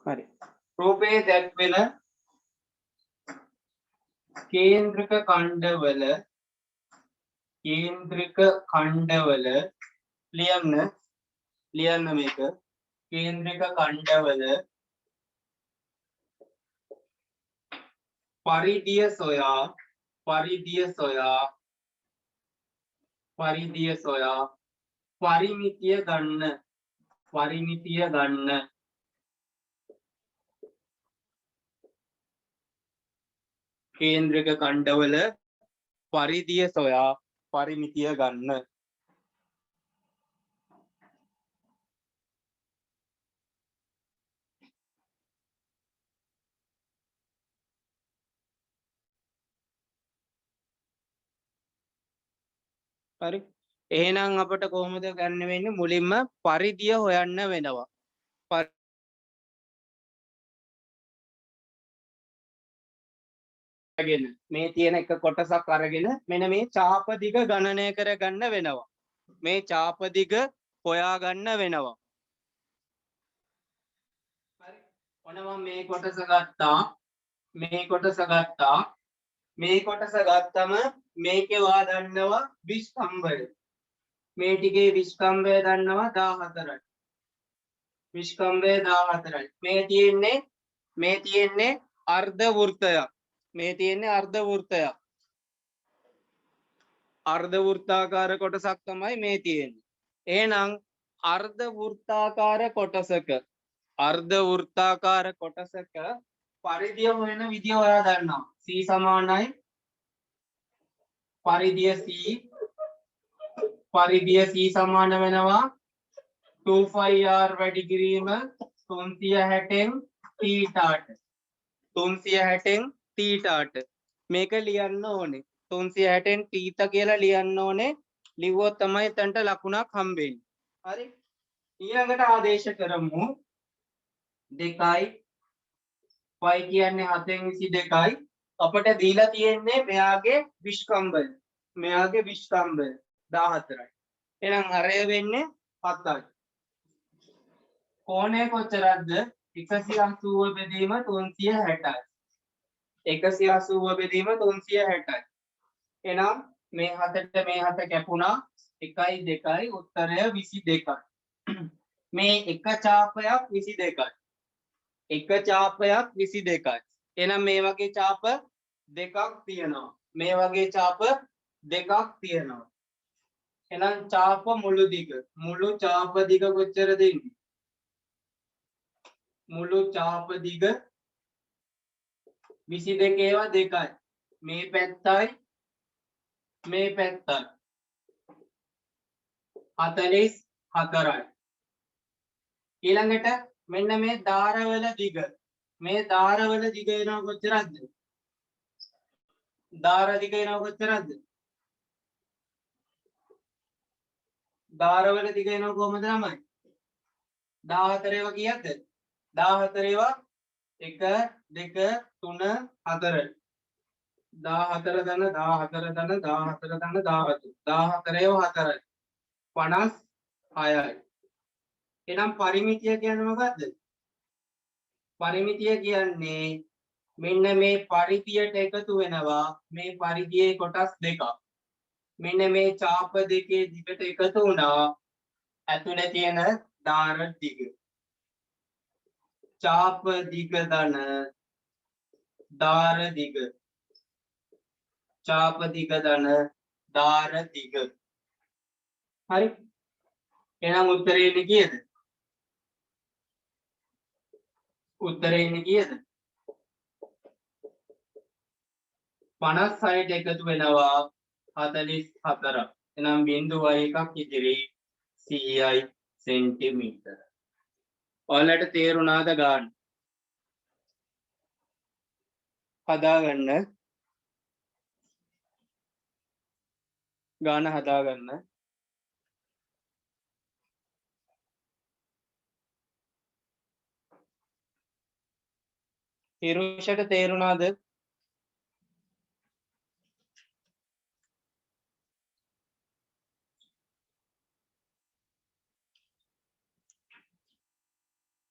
හරි. රූපයේ දැක්වෙන කේන්ද්‍රක ඛණ්ඩවල ලියන්න මේක කේන්ද්‍රක ඛණ්ඩවල පරිධිය සොයා පරිමිතිය ගන්න කේන්ද්‍රක ඛණ්ඩවල පරිධිය සොයා පරිමිතිය ගන්න. හරි. එහෙනම් අපිට කොහොමද ගන්න වෙන්නේ? මුලින්ම පරිධිය හොයන්න වෙනවා. මේ තියෙන එක කොටසක් අරගෙන මෙන්න මේ චාප දිග ගණනය කරගන්න වෙනවා. මේ චාප දිග හොයා ගන්න වෙනවා. හරි. ඔන්න මම මේ කොටස ගත්තම මේකේ වා දන්නවා විස්කම්භය. මේ ටිකේ විස්කම්භය දන්නවා 14යි. විස්කම්භය 14යි. මේ තියෙන්නේ අර්ධ වෘත්තයක්. අර්ධ වෘත්තාකාර කොටසක් තමයි මේ තියෙන්නේ. එහෙනම් අර්ධ වෘත්තාකාර කොටසක පරිධිය හොයන විදිය ඔයා දන්නවා. C සමානයි පරිධිය C සමාන වෙනවා 2πr වැඩි කිරීම 360න් θට මේක ලියන්න ඕනේ. 360න් θ කියලා ලියන්න ඕනේ. ලිව්වොත් තමයි එතනට ලකුණක් හම්බෙන්නේ. හරි. ඊළඟට ආදේශ කරමු 2යි y කියන්නේ 7න් 22යි. අපිට දීලා තියෙන්නේ මෙයාගේ විස්කම්භය 14යි. එහෙනම් අරය වෙන්නේ 7යි. කෝණය කොච්චරද? 180 බෙදීම 360යි. 180 බෙදීම 360යි. එහෙනම් මේ 7ට මේ 7 කැපුණා 1යි 2යි උත්තරය 22යි. මේ එක චාපයක් 22යි. එහෙනම් මේ වගේ චාප දෙකක් තියෙනවා. එහෙනම් චාප මුළු චාප දිග කොච්චරද ඉන්නේ? මුළු චාප දිග 22 ඒවා 2යි. මේ පැත්තයි 44යි. ඊළඟට මෙන්න මේ ධාරවල දිග එනවා කොච්චරද? ධාරවල දිග එනවා කොහමද ළමයි? 14 ඒවා කීයක්ද? 14 ඒවා 1 2 3 4 14 ධන 14 ධන 14 ධන 14 14 ඒවා 4යි 56යි. එහෙනම් පරිමිතිය කියන්නේ මොකද්ද? පරිමිතිය කියන්නේ මෙන්න මේ පරිධියට එකතු වෙනවා මේ පරිධියේ කොටස් දෙකක්. මෙන්න මේ චාප දෙකේ දිගට එකතු වුණා ඇතුලේ තියෙන ධාර දිග. චාප දිග ධන ධාර දිග. හරි. එහෙනම් උත්තරේ ඉන්නේ කීයද? 56ට එකතු වෙනවා 44ක්. එහෙනම් 0.1ක් ඉදිරි 100යි සෙන්ටිමීටර. ඔයාලට තේරුණාද ගන්න? හදාගන්න. ගාන හදාගන්න. හිරුෂට තේරුණාද?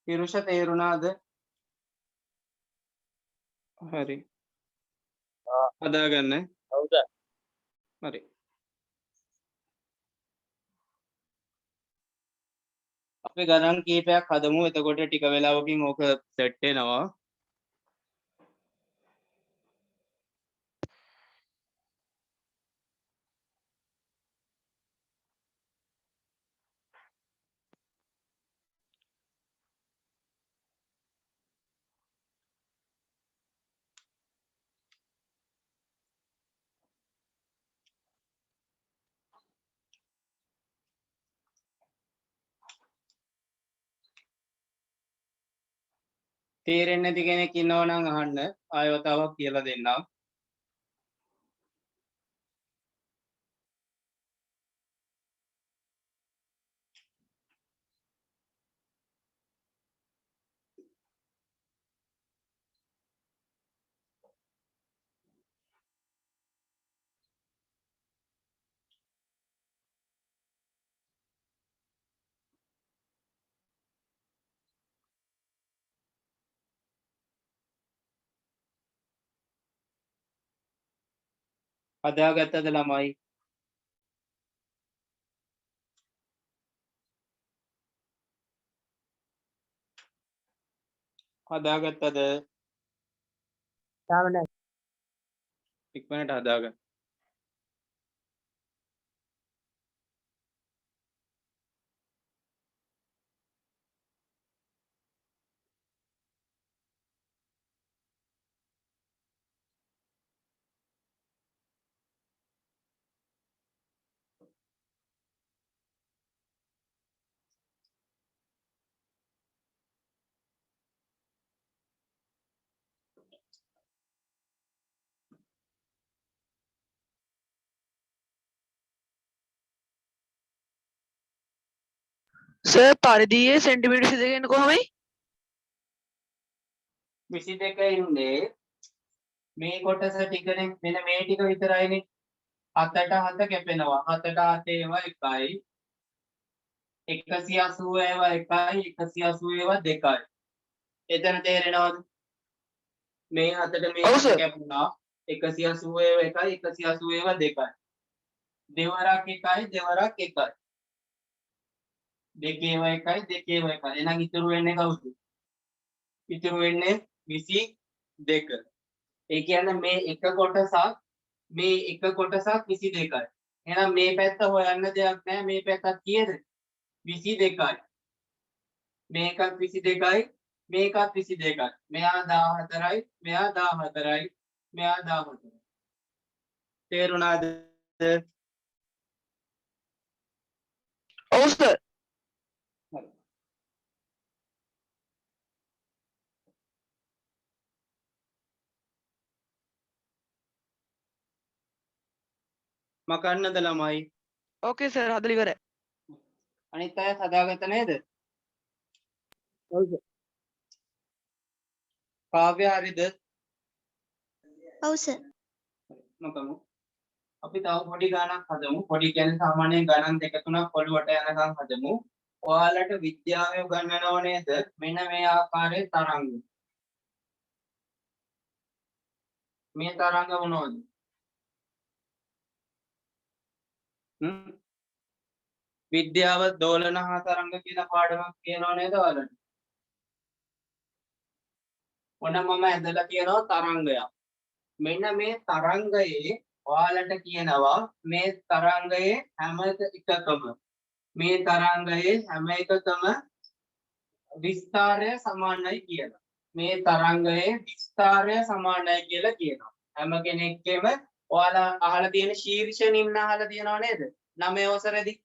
හිරුෂ තේරුණාද? හරි හදාගන්න හවුද? හරි අපි ගණන් කීපයක් හදමු එතකොට ටික වෙලාවකින් ඕක සෙට් වෙනවා තේරෙන්නේ නැති කෙනෙක් ඉන්නවා නම් අහන්න ආයෙ වතාවක් කියලා දෙන්නම් හදාගත්තද ළමයි හදාගත්තද තාම නැහැ. ඉක්මනට හදාගන්න සර් පරිධියේ සෙන්ටිමීටර් 22 කොහොමයි? 22 ඉන්නේ මේ කොටස ටිකනේ මෙන්න මේ ටික විතරයිනේ 7ට 7 කැපෙනවා 7ට 7 ඒවා 1යි 180 ඒවා 1යි 180 ඒවා 2යි එතන තේරෙනවද මේ 7ට මේ 7 කැපුණා 180 ඒවා 1යි 180 ඒවා 2යි දෙවරක් 1යි දෙවරක් 1යි දෙකේ ඒවා 1යි දෙකේ ඒවා 1යි එහෙනම් ඉතුරු වෙන්නේ කවුද ඉතුරු වෙන්නේ 22 ඒ කියන්නේ මේ එක කොටසක් මේ එක කොටසක් 22යි එහෙනම් මේ පැත්ත හොයන්න දෙයක් නැහැ මේ පැත්තත් කීයද 22යි මේකත් 22යි මේකත් 22යි මෙයා 14යි මෙයා 14යි මෙයා 14යි තේරුණාද ඔව් සර්. හරි මකන්නද ළමයි ඕකේ සර් හදලා ඉවරයි. අනිත් අය හදාගත්ත නේද ඔව් සර්. කාව්‍ය හරිද ඔව් සර්. මොකමු අපි තව පොඩි ගණනක් හදමු පොඩි කියන්නේ සාමාන්‍යයෙන් ගණන් දෙක තුනක් පොළොවට යනකම් හදමු ඔයාලට විද්‍යාවේ උගන්වනව නේද මෙන්න මේ ආකාරයේ තරංග මේ තරංග මොනවද විද්‍යාව දෝලන හා තරංග කියන පාඩමක් කියනව නේද ඔයාලට ඔන්න මම ඇදලා කියනවා තරංගයක් මෙන්න මේ තරංගයේ ඔයාලට කියනවා මේ තරංගයේ හැම එකකම මේ තරංගයේ හැම එකකම විස්තාරය සමානයි කියලා මේ තරංගයේ විස්තාරය සමානයි කියලා කියනවා හැම කෙනෙක්ගේම ඔයාලා අහලා තියෙන ශීර්ෂ නිම්න අහලා තියෙනව නේද 9 වසරේදී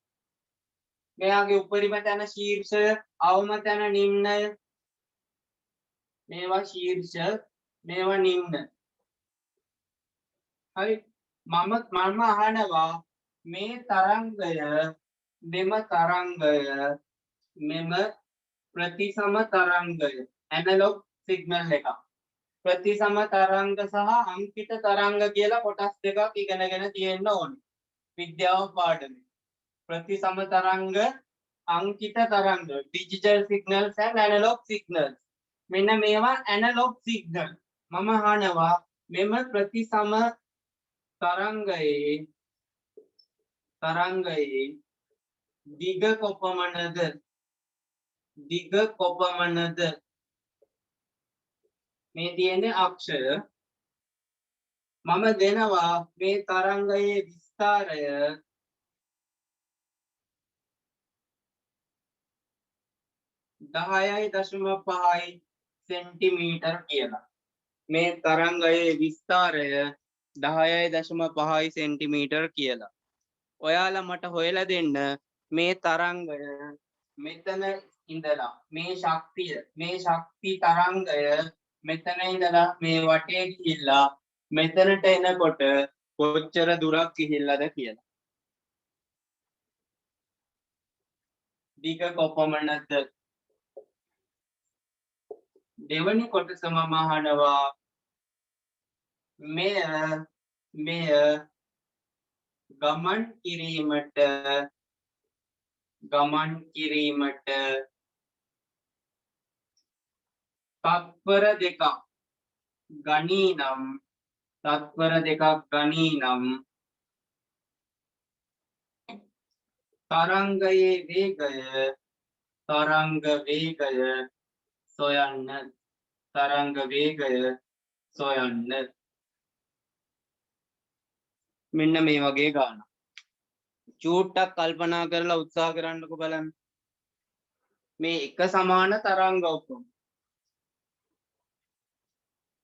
මෙයාගේ උපරිම තැන ශීර්ෂ අවම තැන නිම්නය මේවා ශීර්ෂ මේවා නිම්න හරි මම අහනවා මේ තරංගය මෙම තරංගය මෙම ප්‍රතිසම තරංගය ඇනලොග් සිග්නල් එක ප්‍රතිසම තරංග සහ අංකිත තරංග කියලා කොටස් දෙකක් ඉගෙනගෙන තියෙන්න ඕනේ විද්‍යාව පාඩමේ ප්‍රතිසම තරංග අංකිත තරංග digital signals and analog signals මෙන්න මේවා analog signal මම අහනවා මෙම ප්‍රතිසම තරංගයේ දිග කොපමණද? දිග කොපමණද? මේ තියෙන්නේ අක්ෂර. මම දෙනවා මේ තරංගයේ විස්තරය 10.5 සෙන්ටිමීටර් කියලා. මේ තරංගයේ විස්තරය 10.5 සෙන්ටිමීටර් කියලා. ඔයාලා මට හොයලා දෙන්න මේ තරංගය මෙතන ඉඳලා මේ ශක්ති තරංගය මෙතන ඉඳලා මේ වටේ ගිහිල්ලා මෙතනට එනකොට කොච්චර දුරක් ගිහිල්ලාද කියලා. දිග කොපමණද? දෙවනි කොටස මම අහනවා මෙය ගමන් කිරීමට තත්පර දෙකක් ගනී නම් තරංගයේ වේගය සොයන්න. මෙන්න මේ වගේ ගාන. චූට්ටක් කල්පනා කරලා උත්සාහ කරන්නකෝ බලන්න. මේ එක සමාන තරංග ඔක්කොම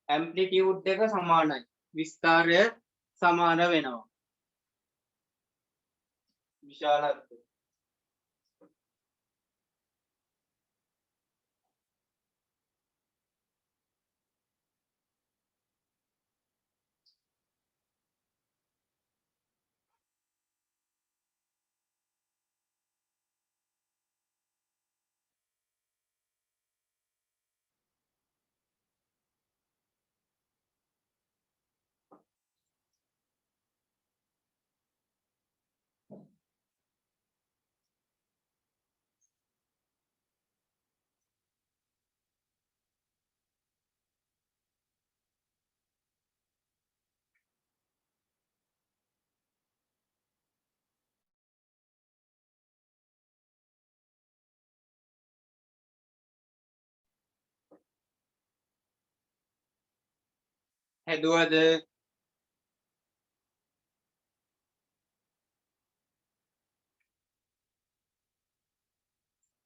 ඇම්ප්ලිටියුඩ් එක සමානයි. විස්තරය සමාන වෙනවා. විශාලත්වය. හැදුවද?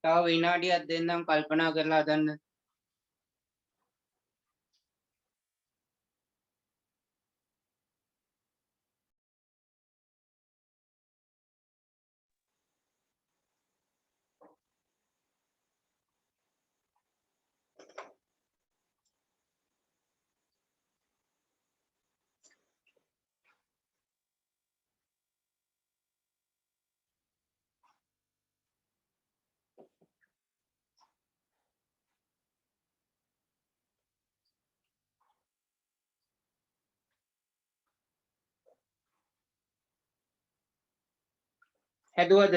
තව විනාඩියක් දෙන්නම් කල්පනා කරලා හදන්න. හැදුවද?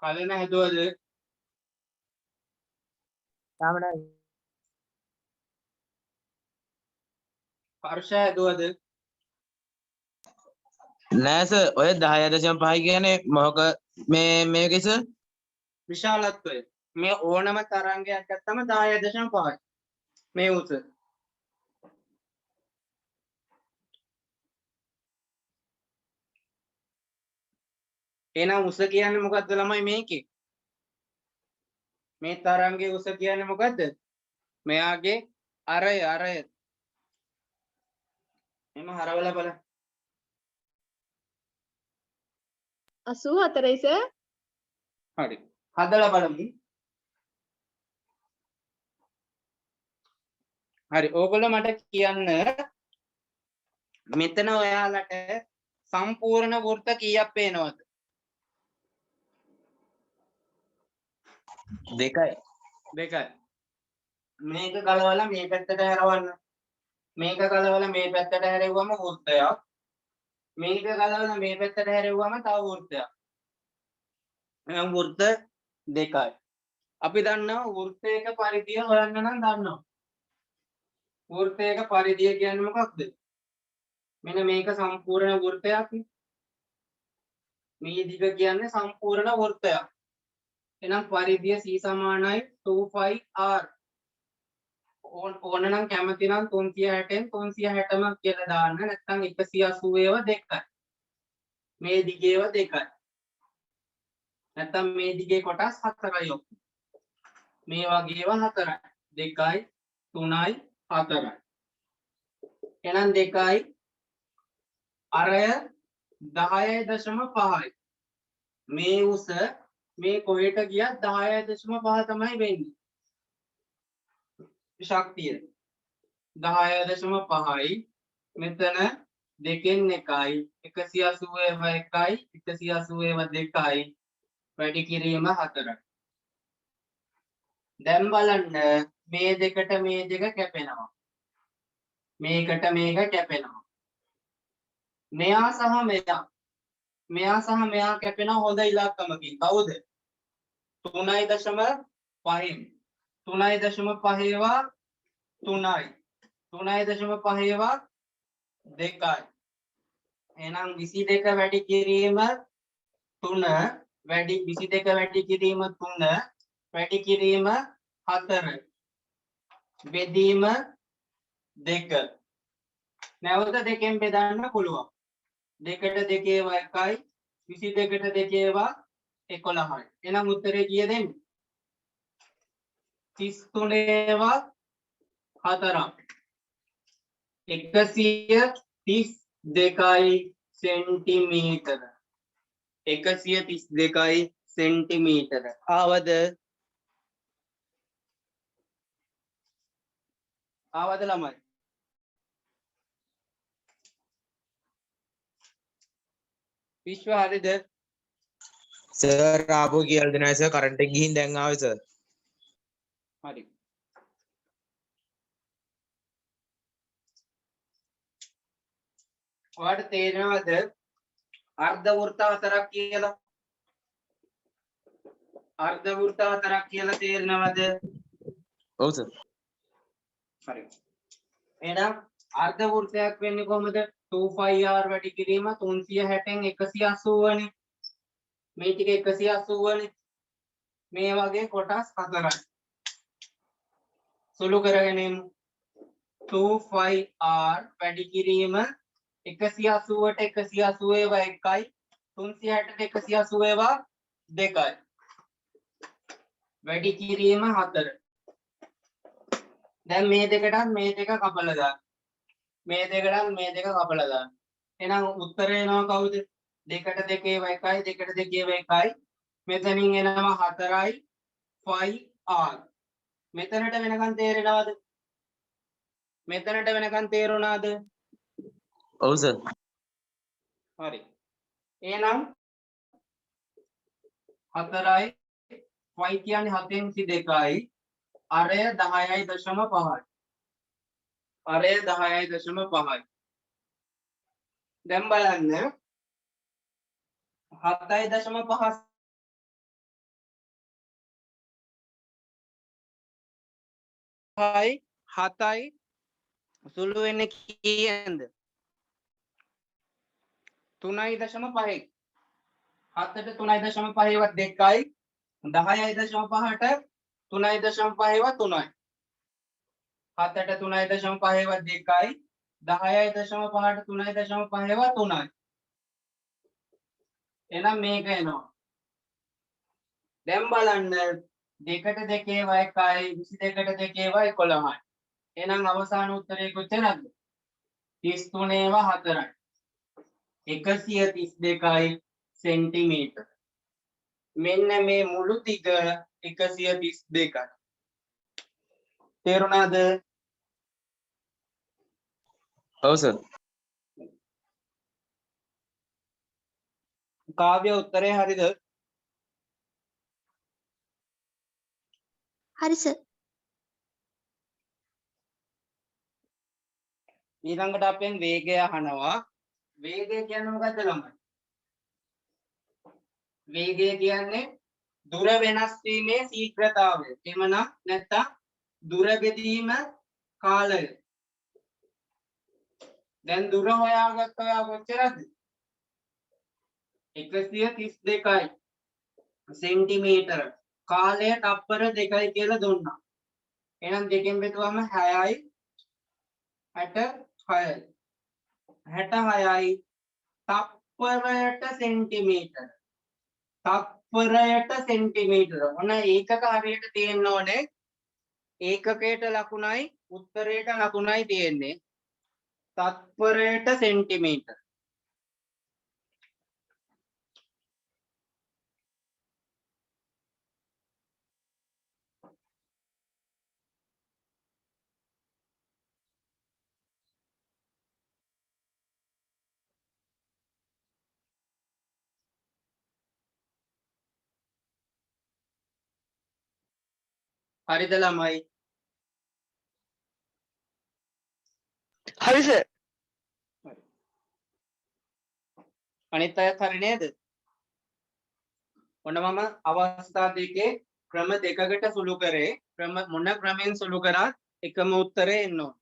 කලන හැදුවද? හර්ෂ හැදුවද? නෑ සර් ඔය 10.5 කියන්නේ මොකක් මේකේ සර් විශාලත්වය. මේ ඕනම තරංගයක් ගත්තම 10.5 මේ උස. එහෙනම් උස කියන්නේ මොකද්ද ළමයි මේකේ? මේ තරංගයේ උස කියන්නේ මොකද්ද? මෙයාගේ අරය. එම හරවලා බලන්න. 84යි සර්. හරි. හදලා බලමු. හරි. ඕගොල්ලෝ මට කියන්න මෙතන ඔයාලට සම්පූර්ණ වෘත්ත කීයක් පේනවද? දෙකයි. මේක ගලවලා මේ පැත්තට හැරවන්න. මේක ගලවලා මේ පැත්තට හැරෙව්වම වෘත්තයක්. මේක ගලවලා මේ පැත්තට හැරෙව්වම තව වෘත්තයක්. එහෙනම් වෘත්ත දෙකයි. අපි දන්නවා වෘත්තයක පරිධිය හොයන්න නම් දන්නවා. වෘත්තයක පරිධිය කියන්නේ මොකක්ද? මෙන්න මේක සම්පූර්ණ වෘත්තයක්. මේ දිග කියන්නේ සම්පූර්ණ වෘත්තයක්. එහෙනම් පරිධිය c සමානයි 2πr. ඕන නම් කැමති නම් 360න් 360ම කියලා දාන්න. නැත්නම් 180 ඒවා දෙකයි. මේ දිගේව දෙකයි. නැත්නම් මේ දිගේ කොටස් හතරයි ඔක්කොම. මේ වගේව හතරයි. 2යි 3යි 4යි. එහෙනම් 2යි අරය 10.5යි. මේ උස මේ කොහෙට ගියත් 10.5 තමයි වෙන්නේ. ශක්තිය 10.5යි. මෙතන දෙකෙන් එකයි 180 ඒවා එකයි 180 ඒවා දෙකයි වැඩි කිරීම 4යි. දැන් බලන්න මේ දෙකට මේ දෙක කැපෙනවා. මේකට මේක කැපෙනවා. මෙයා සහ මෙයා කැපෙනවා හොඳ ඉලක්කමකින්. කවුද? 3.5 3.5 ඒවා 3යි 3.5 ඒවා 2යි. එහෙනම් 22 වැඩි කිරීම 3 වැඩි 22 වැඩි කිරීම 3 වැඩි කිරීම 4 බෙදීම 2. නැවත දෙකෙන් බෙදන්න පුළුවන්. 2ට 2 ඒවා 1යි 22ට 2 ඒවා 11යි. එහෙනම් උත්තරේ කීයද එන්නේ? 33 ඒවා 4ක් 132යි සෙන්ටිමීටර. 132යි සෙන්ටිමීටර. ආවද ළමයි? විශ්ව හරිද? සර් ආපහු කියලා දෙනවා සර් කරන්ට් එක ගිහින් දැන් ආවේ සර්. හරි. ඔයාලට තේරෙනවද අර්ධ වෘත්ත හතරක් කියලා? අර්ධ වෘත්ත හතරක් කියලා තේරෙනවද? ඔව් සර්. හරි. එහෙනම් අර්ධ වෘත්තයක් වෙන්නේ කොහොමද? 2πr වැඩි කිරීම 360න් 180 නේ. මේ ටික 180 නේ. මේ වගේ කොටස් හතරයි. සුළු කරගෙන 2πr වැඩි කිරීම 180ට 180 ඒවා 1යි 360ට 180 ඒවා 2යි. වැඩි කිරීම 4. දැන් මේ දෙකටත් මේ දෙක කපලා දාන්න. මේ දෙකටත් මේ දෙක කපලා දාන්න. එහෙනම් උත්තරේ එනවා කවුද? 2ට 2 ඒවා 1යි 2ට 2 ඒවා 1යි. මෙතනින් එනවා 4යි 5r. මෙතනට වෙනකන් තේරෙනවද? මෙතනට වෙනකන් තේරුණාද? ඔව් සර්. හරි. එහෙනම් 4යි 5 කියන්නේ 7න් 2යි. අරය 10.5යි. අරය 10.5යි. දැන් බලන්න 7.5 7යි සුළු වෙන්නේ කීයෙන්ද? 3.5යි. 7ට 3.5 ඒවා 2යි 10.5ට 3.5 ඒවා 3යි. 7ට 3.5 ඒවා 2යි 10.5ට 3.5 ඒවා 3යි. එහෙනම් මේක එනවා. දැන් බලන්න 2ට 2 ඒවා 1යි 22ට 2 ඒවා 11යි. එහෙනම් අවසාන උත්තරේ කොච්චරද? 33 ඒවා 4යි. 132යි සෙන්ටිමීටර. මෙන්න මේ මුළු දිග 132යි. තේරුණාද? ඔව් සර්. කාව්‍ය උත්තරේ හරිද? හරි සර්. ඊළඟට අපෙන් වේගය අහනවා. වේගය කියන්නේ මොකද්ද ළමයි? වේගය කියන්නේ දුර වෙනස් වීමේ ශීඝ්‍රතාවය. එහෙම නැත්නම් දුර බෙදීම කාලය. දැන් දුර හොයාගත්ත ඔයා කොච්චරද? 132යි සෙන්ටිමීටර. කාලය තප්පර 2යි කියලා දුන්නා. එහෙනම් දෙකෙන් බෙදුවම 6යි 66යි. 66යි තප්පරයට සෙන්ටිමීටර. තප්පරයට සෙන්ටිමීටර. ඔන්න ඒකක හරියට තියෙන්න ඕනේ. ඒකකයට ලකුණයි උත්තරයට ලකුණයි තියෙන්නේ. තත්පරයට සෙන්ටිමීටර. හරිද ළමයි? හරි සර්. අනිත් අයත් හරි නේද? ඔන්න මම අවස්ථා දෙකේ ක්‍රම දෙකකට සුළු කරේ. ක්‍රම මොන ක්‍රමෙන් සුළු කරත් එකම උත්තරේ එන්න ඕන.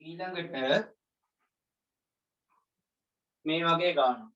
ඊළඟට මේ වගේ ගන්න.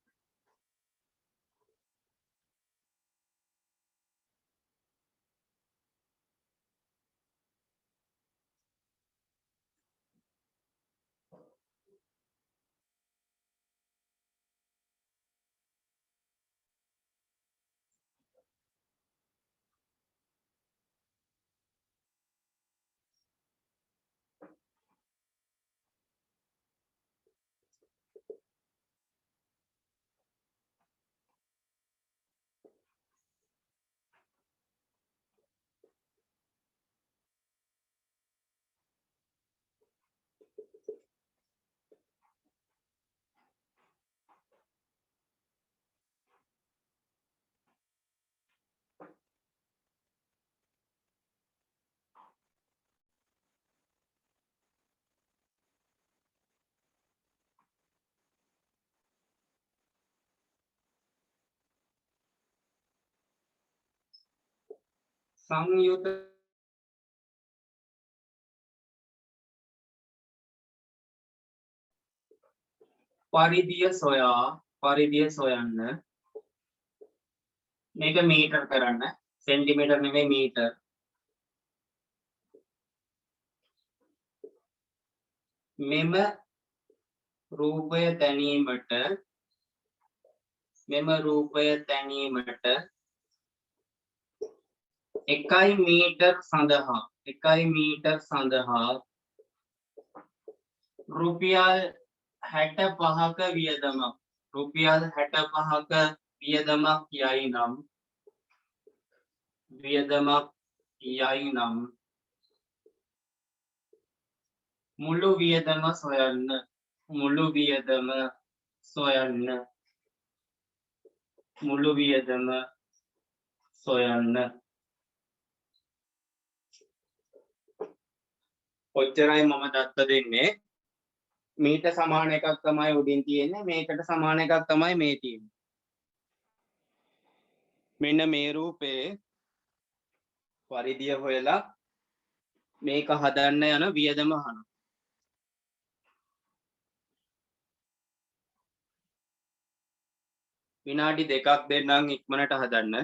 සංයුත පරිධිය සොයන්න. මේක මීටර් කරන්න. සෙන්ටිමීටර් නෙමෙයි මීටර්. මෙම රූපය තැනීමට 1 මීටර් සඳහා රුපියල් 65ක වියදමක් යයි නම් මුළු වියදම සොයන්න. ඔච්චරයි මම දත්ත දෙන්නේ. මීට සමාන එකක් තමයි උඩින් තියෙන්නේ. මේකට සමාන එකක් තමයි මේ තියෙන්නේ. මෙන්න මේ රූපේ පරිධිය හොයලා මේක හදන්න යන වියදම අහනවා. විනාඩි 2ක් දෙන්නම් ඉක්මනට හදන්න.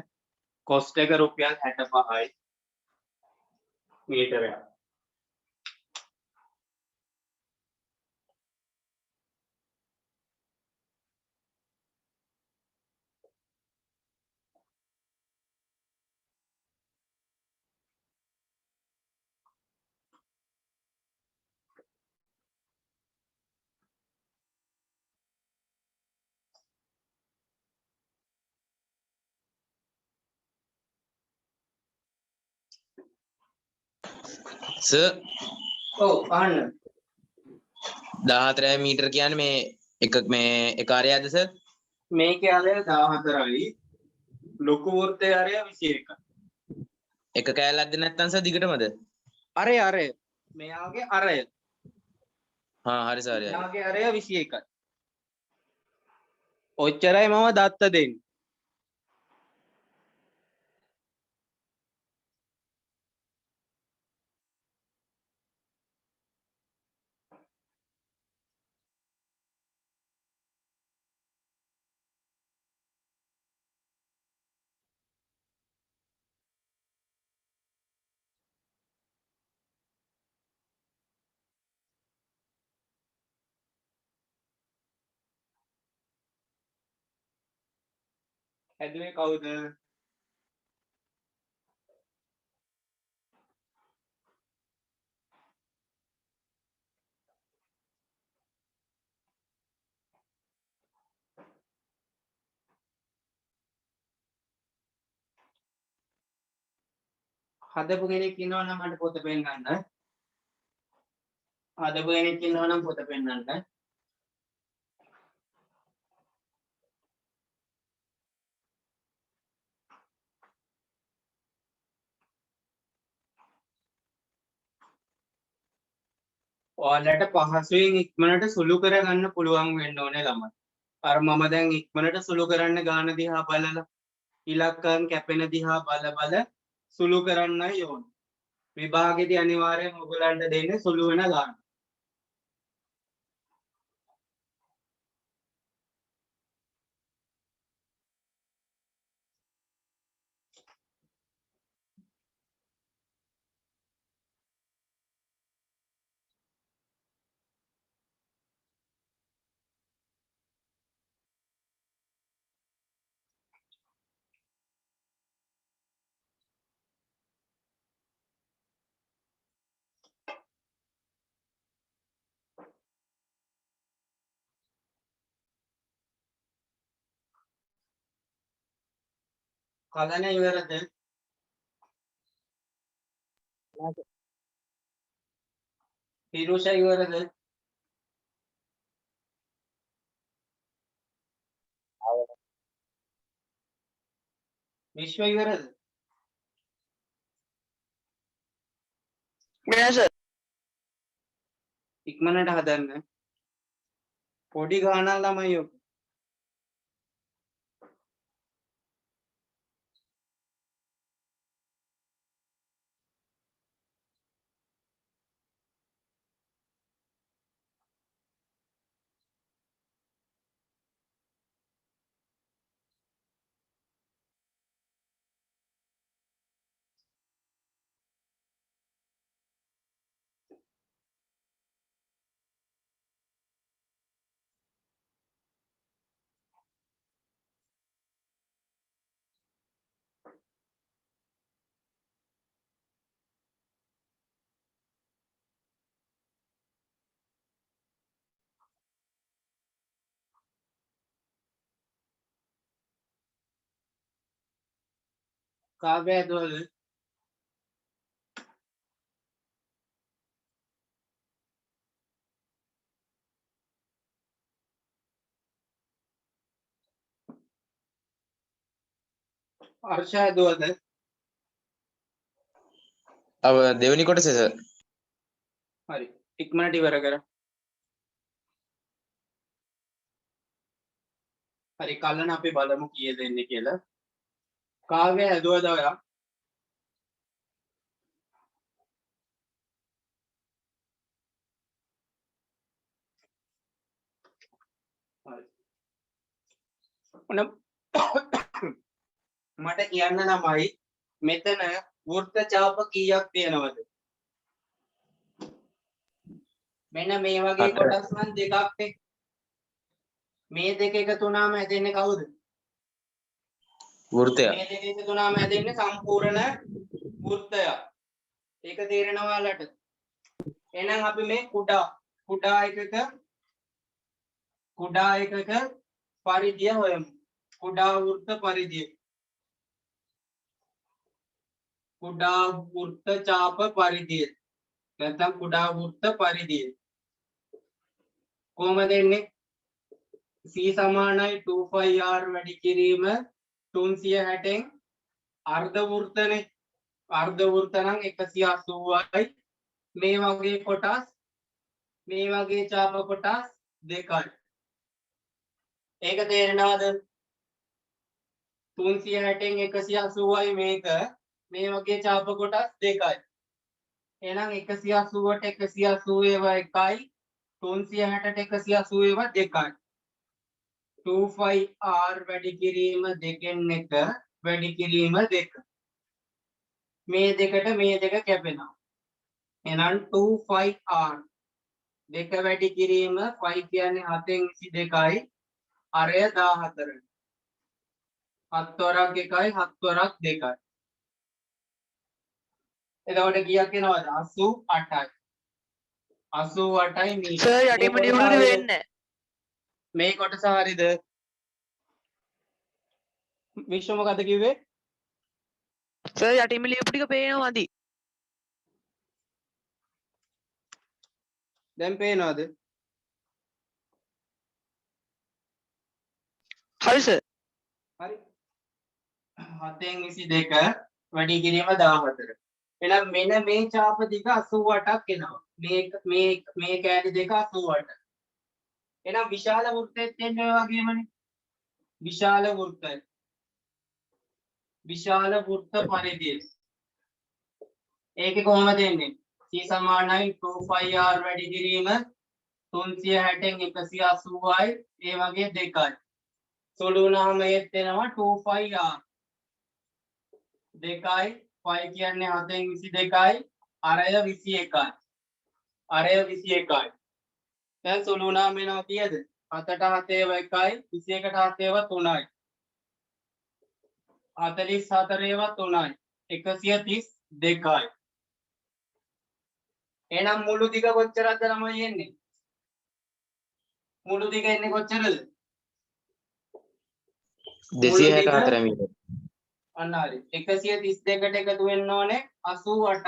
කොස්ට් එක රුපියල් 65යි මීටරයක්. සර් ඔව් අහන්න. 14 මීටර කියන්නේ මේ එක ආරයද සර්? මේකේ ආරය 14යි. ලොකු වෘත්තයේ ආරය 21යි. එක කෑල්ලක්ද නැත්නම් සර් දිගටමද? අරේ මෙයාගේ අරය හා හරි සර් හරි මෙයාගේ අරය 21යි. ඔච්චරයි මම දත්ත දෙන්නේ. හැදුවේ කවුද? හදපු කෙනෙක් ඉන්නවා නම් මට පොත පෙන්නන්න. හදපු කෙනෙක් ඉන්නවා නම් පොත පෙන්නන්න. ඔයාලට පහසුවෙන් ඉක්මනට සුළු කරගන්න පුළුවන් වෙන්න ඕනේ ළමයි. අර මම දැන් ඉක්මනට සුළු කරන්න ගාන දිහා බලලා ඉලක්කම් කැපෙන දිහා බල බල සුළු කරන්නයි ඕනේ. විභාගෙදී අනිවාර්යෙන් ඔයගලන්ට දෙන්නේ සුළු වෙන ගාන. කලන ඉවරද? පිරුෂ ඉවරද? විශ්ව ඉවරද? නෑ සර්. ඉක්මනට හදන්න. පොඩි ගානක් ළමයි ඔක. කාගේ ඇදවලු? හර්ෂ ඇදවලද? අව දෙවෙනි කොටසේ සර් හරි. ඉක්මනට ඉවර කර. හරි කලන අපි බලමු කීය දෙන්නේ කියලා. කාගේ ඇදවද ඔයා? හරි. ඔන්න මට කියන්න ළමයි මෙතන වෘත්ත ඡාප කීයක් තියෙනවද? මෙන්න මේ වගේ හතර. කොටස් නම් දෙකක් නේ. මේ දෙක එකතු වුණාම හැදෙන්නේ කවුද? වෘත්තය මේ දෙක එකතු වුණාම හැදෙන්නේ සම්පූර්ණ වෘත්තයක්. ඒක තේරෙනවා ඔයාලට? එහෙනම් අපි මේ කුඩා එකක පරිධිය හොයමු. කුඩා වෘත්ත පරිධිය. කුඩා වෘත්ත ඡාප පරිධිය. නැත්නම් කුඩා වෘත්ත පරිධිය. කොහොමද එන්නේ? C සමානයි 2πr වැඩි කිරීම 360න් අර්ධ වෘත්තනේ. අර්ධ වෘත්ත නම් 180යි මේ වගේ කොටස් මේ වගේ ඡාප කොටස් දෙකයි. ඒක තේරෙනවද? 360න් 180යි මේක මේ වගේ ඡාප කොටස් දෙකයි. එහෙනම් 180ට 180 ඒවා එකයි 360ට 180 ඒවා දෙකයි. 25r වැඩි කිරීම දෙකෙන් එක වැඩි කිරීම දෙක. මේ දෙකට මේ දෙක කැපෙනවා. එහෙනම් 25r දෙක වැඩි කිරීම 5 කියන්නේ 7න් 22යි අරය 14යි. 7 වරක් 1යි 7 වරක් 2යි. එතකොට කීයක් එනවද? 88යි. 88යි මීටර. සර් යටිම ලියුමට වෙන්නේ මේ කොටස හරිද? විශ්ව මොකද කිව්වේ? සර් යටිම ලියපු ටික පේනවා මදි. දැන් පේනවද? හරි සර්. හරි. 7න් 22 වැඩි කිරීම 14. එහෙනම් මෙන්න මේ ඡාප දිග 88ක් එනවා. මේ කෑලි දෙක 88. එහෙනම් විශාල වෘත්තෙත් එන්නේ ඔය වගේමනේ. විශාල වෘත්තය. විශාල වෘත්ත පරිධිය. ඒකේ කොහොමද එන්නේ? c සමානයි 2πr වැඩි කිරීම 360න් 180යි ඒ වගේ දෙකයි. සුළු වුණාම ඒත් එනවා 2πr. දෙකයි 5 කියන්නේ 7න් 22යි අරය 21යි. අරය 21යි. දැන් සුළු වුණාම එනවා කීයද? 7ට 7 ඒවා 1යි 21ට 7 ඒවා 3යි. 44 ඒවා 3යි 132යි. එහෙනම් මුළු දිග කොච්චරද ළමයි එන්නේ? මුළු දිග එන්නේ කොච්චරද? 264 මීටර. අන්න හරි. 132ට එකතු වෙන්න ඕනේ 88ක්.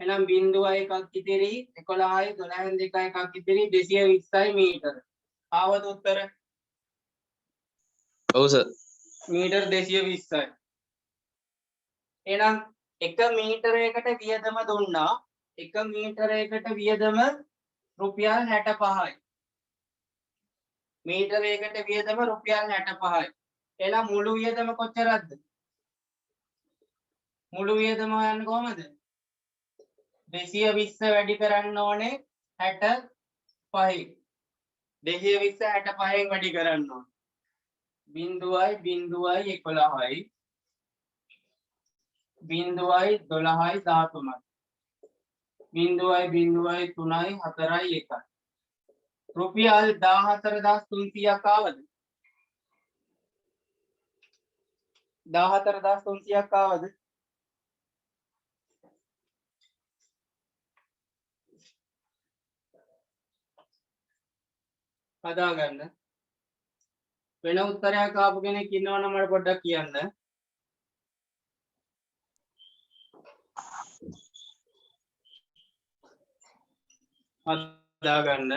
එහෙනම් 0.1ක් ඉතිරි 11යි 12න් 2යි එකක් ඉතිරි 220යි මීටර. ආවද උත්තර? ඔව් සර්. මීටර 220යි. එහෙනම් 1 මීටරයකට වියදම දුන්නා. 1 මීටරයකට වියදම රුපියල් 65යි. මීටරයකට වියදම රුපියල් 65යි. එහෙනම් මුළු වියදම කොච්චරද? මුළු වියදම හොයන්න කොහමද? 220 වැඩි කරන්න ඕනේ 65යි. 220 65න් වැඩි කරන්න ඕනේ. 0.11යි 0.12යි 13යි 0.03යි 4යි 1යි. රුපියල් 14300ක් ආවද? 14300ක් ආවද? හදාගන්න. වෙන උත්තරයක් ආපු කෙනෙක් ඉන්නවනම් මට පොඩ්ඩක් කියන්න. හදාගන්න.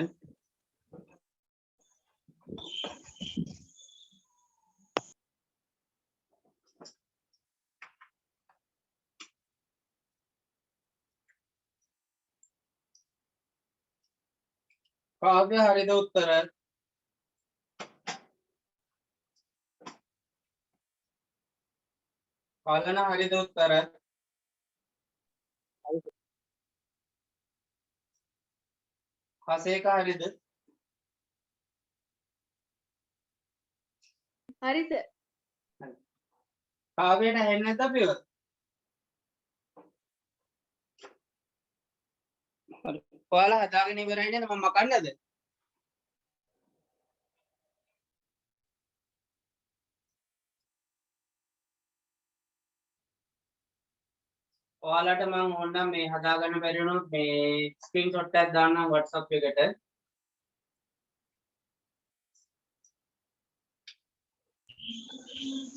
කාගේ හරිද උත්තර? කලන හරිද උත්තර? කසේක හරිද? හරිද? කාව්‍යයට ඇහෙන්නේ නැද්ද අපිව? හරි. ඔයාලා හදාගෙන ඉවරයි නේද? මම මකන්නද? ඔයාලට මම ඕනනම් මේ හදාගන්න බැරි වුණොත් මේ ස්ක්‍රීන්ෂොට් එකක් දාන්නම් WhatsApp එකට.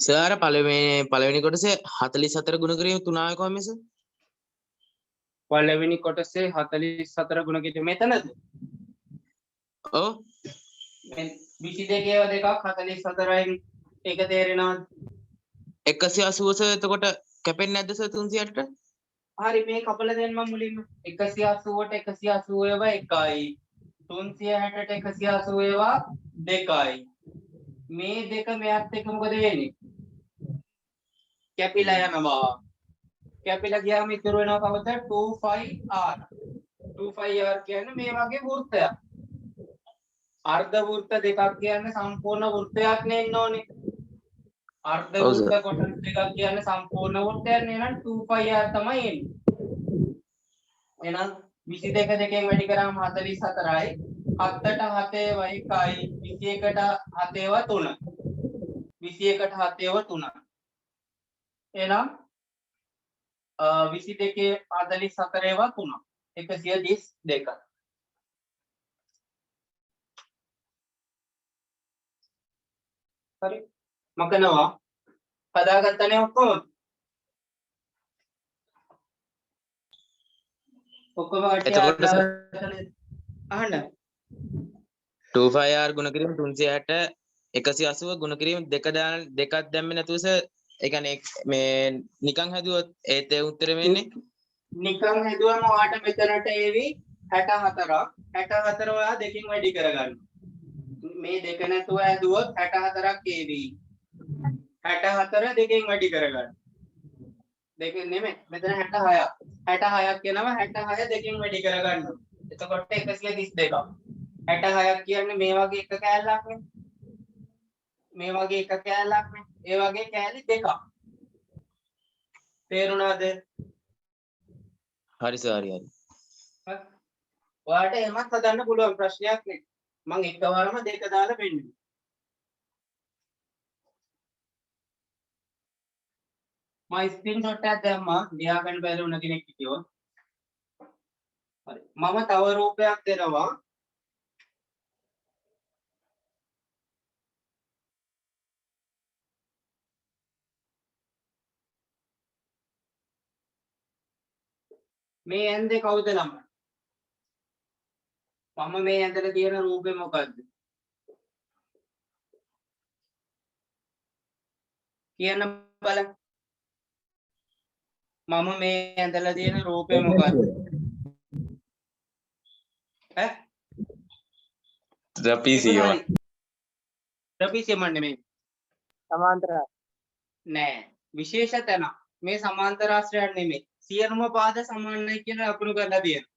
සර් පළවෙනි කොටසේ 44 ගුණ කිරීම 3 ආවේ කොහොමද සර්? පළවෙනි කොටසේ 44 ගුණ කිරීම මෙතනද? ඔව්. මේ 22 ඒවා දෙකක් 44යි ඒක තේරෙනවද? 180 සර් එතකොට කැපෙන්නේ නැද්ද සර් 360ට? හරි මේ කපලා දෙන්න මම මුලින්ම 180ට 180 ඒවා 1යි 360ට 180 ඒවා 2යි මේ දෙක මෙයත් එක්ක මොකද වෙන්නේ කැපිලා යනවා කැපිලා ගියාම ඉතුරු වෙනවා කවද 25r 25r කියන්නේ මේ වගේ වෘත්තයක් අර්ධ වෘත්ත දෙකක් කියන්නේ සම්පූර්ණ වෘත්තයක් නේ ඉන්න ඕනේ අර්ධ වෘත්ත කොටස් දෙකක් කියන්නේ සම්පූර්ණ වෘත්තයක් නේ නම් 2πr තමයි එන්නේ එහෙනම් 22 දෙකෙන් වැඩි කරාම 44යි 7ට 7 ඒවා 1යි 21ට 7 ඒවා 3 21ට 7 ඒවා 3 එහෙනම් 22 44 ඒවා 3 132 හරි මකනවා හදාගත්තනේ ඔක්කොම ඔක්කොම එතකොට sir අහන්න 25r ගුණ කිරීම 360 180 ගුණ කිරීම දෙකක් දැම්මේ නැතුව සර් ඒ කියන්නේ මේ නිකන් හැදුවොත් ඒත් ඒ උත්තරෙ වෙන්නේ නිකන් හැදුවම ඔයාට මෙතනට ඒවි 64ක් 64 ඔයා දෙකෙන් වැඩි කරගන්න මේ දෙක නැතුව හැදුවොත් 64ක් ඒවි 64 දෙකෙන් වැඩි කරගන්න දෙක නෙමෙයි මෙතන 66ක් 66ක් කියනවා 66 දෙකෙන් වැඩි කරගන්න එතකොට 132ක් 66ක් කියන්නේ මේ වගේ එක කෑල්ලක් නේ මේ වගේ එක කෑල්ලක් නේ ඒ වගේ කෑලි දෙකක් තේරුණාද හරි සර් හරි ඔයාලට එහෙමත් හදන්න පුළුවන් ප්‍රශ්නයක් නේ මම එකවරම දෙක දාලා පෙන්නනවා මම ස්ක්‍රීන්ෂොට් එකක් දැම්මා ලියා ගන්න බැරි වුණ කෙනෙක් හිටියොත් හරි මම තව රූපයක් දෙනවා මේ ඇන්දේ කවුද ළමයි මම මේ ඇඳලා තියෙන රූපේ මොකද්ද කියන්න බලන්න මම මේ ඇඳලා තියෙන රූපේ මොකද්ද ඈ ත්‍රපීසියම නෙමෙයි සමාන්තර නෑ විශේෂ තැන මේ සමාන්තරාශ්‍රයන් නෙමෙයි සියලුම පාද සමානයි කියලා අකුරු කරලා තියෙනවා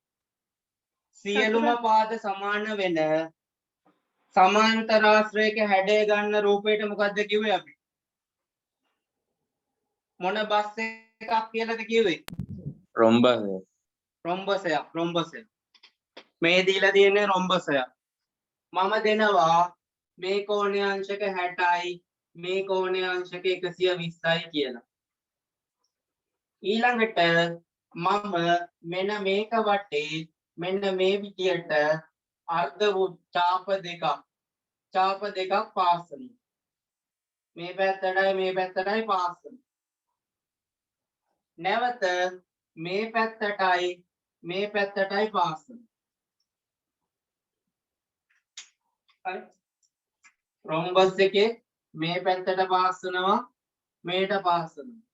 සියලුම පාද සමාන වෙන සමාන්තරාශ්‍රයක හැඩය ගන්න රූපයට මොකද්ද කිව්වේ අපි මොන බස් එකක් කියලාද කිව්වේ රොම්බසයක් මේ දීලා තියෙන්නේ රොම්බසයක් මම දෙනවා මේ කෝණයේ අංශක 60යි මේ කෝණයේ අංශක 120යි කියලා ඊළඟට මම මෙන්න මේක වටේ මෙන්න මේ විදියට අර්ධ චාප දෙකක් පාස් කරනවා මේ පැත්තටයි පාස් කරනවා නැවත මේ පැත්තටයි පාස් කරනවා හරි රොම්බස් එකේ මේ පැත්තට පාස් කරනවා මේට පාස් කරනවා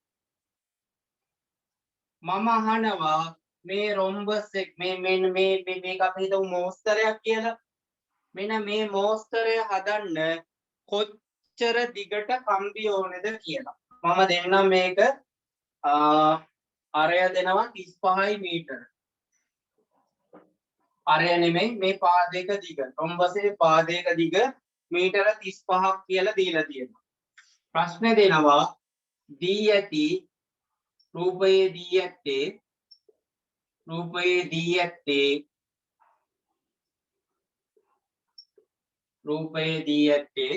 මම අහනවා මේ රොම්බස් එක මේක අපි හිතමු මෝස්තරයක් කියලා මෙන්න මේ මෝස්තරය හදන්න කොච්චර දිගට කම්බි ඕනේද කියලා මම දෙන්නම් මේක අරය දෙනවා 35යි මීටර අරය නෙමෙයි මේ පාදයක දිග රොම්බසේ පාදයක දිග මීටර 35ක් කියලා දීලා තියෙනවා ප්‍රශ්නේ දෙනවා දී ඇති රූපයේ දී ඇත්තේ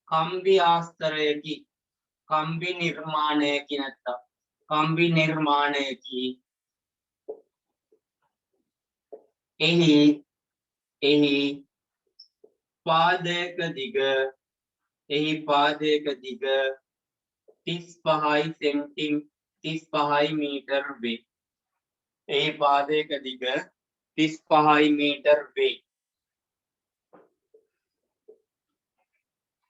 කම්බි ආස්තරයකි කම්බි නිර්මාණයකි එහි පාදයක දිග 35යි මීටර වේ එහි පාදයක දිග 35යි මීටර වේ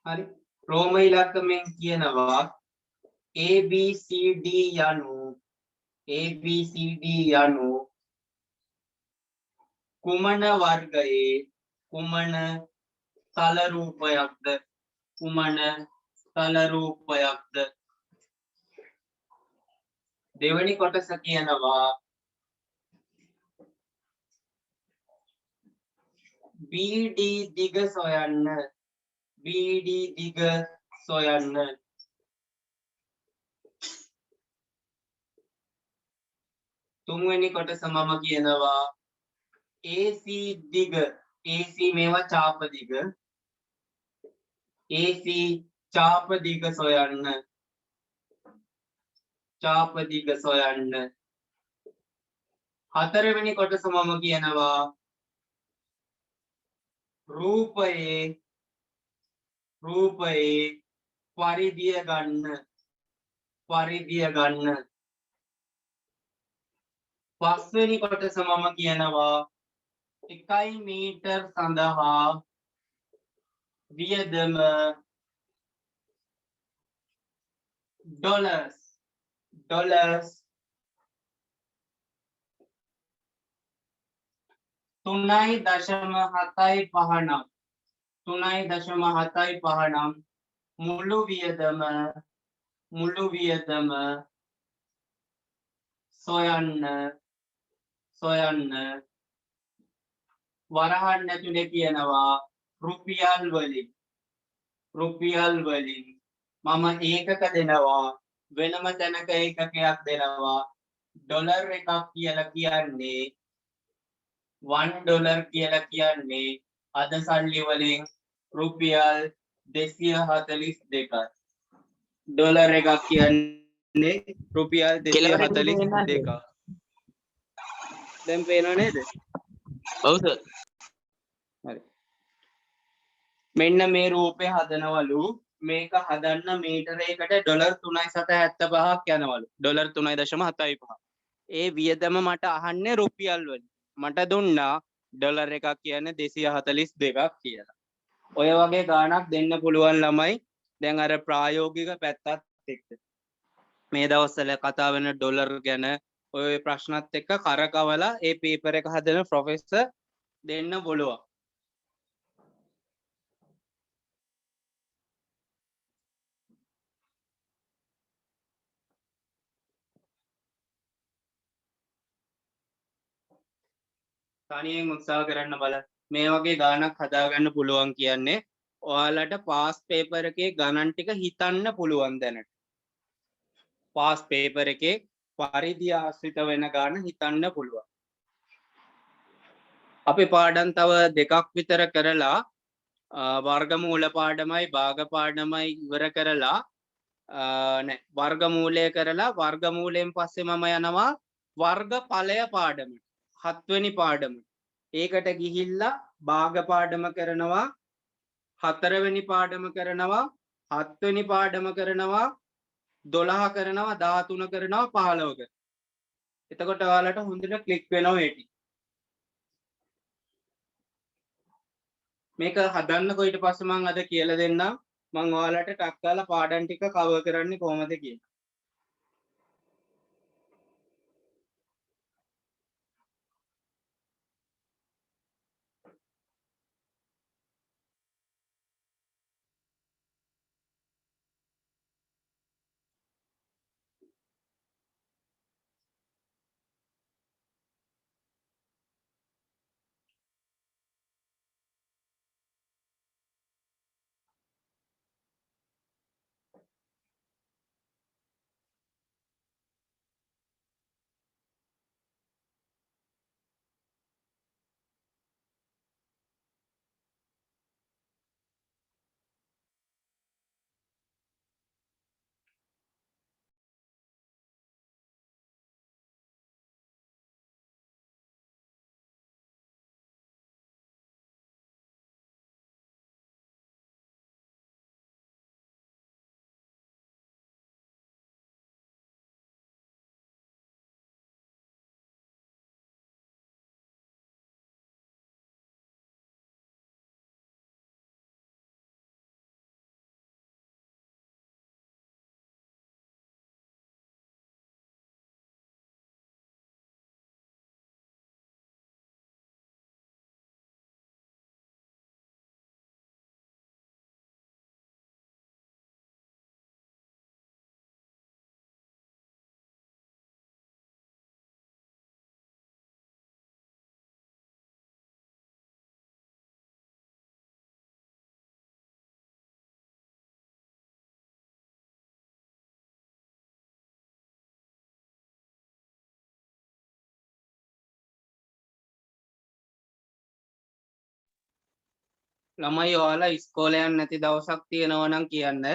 හරි රෝම ඉලක්කමෙන් කියනවා ABCD යනු ABCD යනු කුමන වර්ගයේ කුමන තල රූපයක්ද කුමන තල රූපයක්ද දෙවැනි කොටස කියනවා BD දිග සොයන්න BD දිග සොයන්න තුන්වෙනි කොටස මම කියනවා AC දිග AC මේවා චාප දිග AC චාප දිග සොයන්න චාප දිග සොයන්න හතරවෙනි කොටස මම කියනවා රූපයේ පරිධිය ගන්න පස්වෙනි කොටස මම කියනවා 1 මීටර් සඳහා වියදම ඩොලර්ස් 3.75 නම් මුළු වියදම සොයන්න වරහන් ඇතුලේ කියනවා රුපියල් වලින් මම ඒකක දෙනවා වෙනම තැනක ඒකකයක් දෙනවා ඩොලර් එකක් කියලා කියන්නේ $1 කියලා කියන්නේ අද සල්ලි වලින් රුපියල් 242ක් ඩොලර් එකක් කියන්නේ රුපියල් 242ක් දැන් පේනව නේද ඔව් සර් හරි මෙන්න මේ රූපේ හදනවලු මේක හදන්න මීටරයකට ඩොලර් 3.75ක් යනවලු ඩොලර් 3.75 ඒ වියදම මට අහන්නේ රුපියල් වලින් මට දුන්නා ඩොලර් එකක් කියන්නේ 242ක් කියලා ඔය වගේ ගාණක් දෙන්න පුළුවන් ළමයි දැන් අර ප්‍රායෝගික පැත්තත් එක්ක මේ දවස්වල කතා වෙන ඩොලර් ගැන ඔය ප්‍රශ්නත් එක්ක කරකවලා ඒ පේපර් එක හදන ප්‍රොෆෙසර් දෙන්න පුළුවන් තනියෙන් උත්සාහ කරන්න බලන්න මේ වගේ ගාණක් හදාගන්න පුළුවන් කියන්නේ ඔයාලට පාස් පේපර් එකේ ගණන් ටික හිතන්න පුළුවන් දැනට පාස් පේපර් එකේ පරිධිය ආශ්‍රිත වෙන ගාන හිතන්න පුළුවන් අපි පාඩම් තව දෙකක් විතර කරලා වර්ගමූල පාඩමයි භාග පාඩමයි ඉවර කරලා නෑ වර්ගමූලය කරලා වර්ගමූලයෙන් පස්සේ මම යනවා වර්ගඵලය පාඩමට 7 වෙනි පාඩම ඒකට ගිහිල්ලා භාග පාඩම කරනවා 4 වෙනි පාඩම කරනවා 7 වෙනි පාඩම කරනවා 12 කරනවා 13 කරනවා 15 කරනවා එතකොට ඔයාලට හොඳට ක්ලික් වෙනවා ඒ ටික මේක හදන්නකො ඊට පස්සේ මම අද කියලා දෙන්නම් මම ඔයාලට ටක් ගාලා පාඩම් ටික කවර් කරන්නේ කොහොමද කියලා ළමයි ඔයාලා ඉස්කෝලේ යන්න නැති දවසක් තියෙනවා නම් කියන්න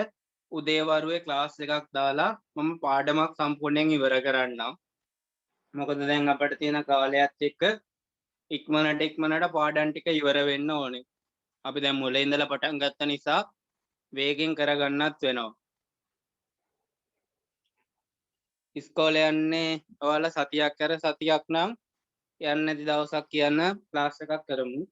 උදේවරුේ ක්ලාස් එකක් දාලා මම පාඩමක් සම්පූර්ණයෙන් ඉවර කරන්නම්. මොකද දැන් අපිට තියෙන කාලයත් එක්ක ඉක්මනට පාඩම් ටික ඉවර වෙන්න ඕනේ. අපි දැන් මුලින් ඉඳලා පටන් ගත්ත නිසා වේගෙන් කරගන්නත් වෙනවා. ඉස්කෝලේ යන්නේ ඔයාලා සතියක් කර සතියක් නම් යන්නේ නැති දවසක් කියන්න ක්ලාස් එකක් කරමු.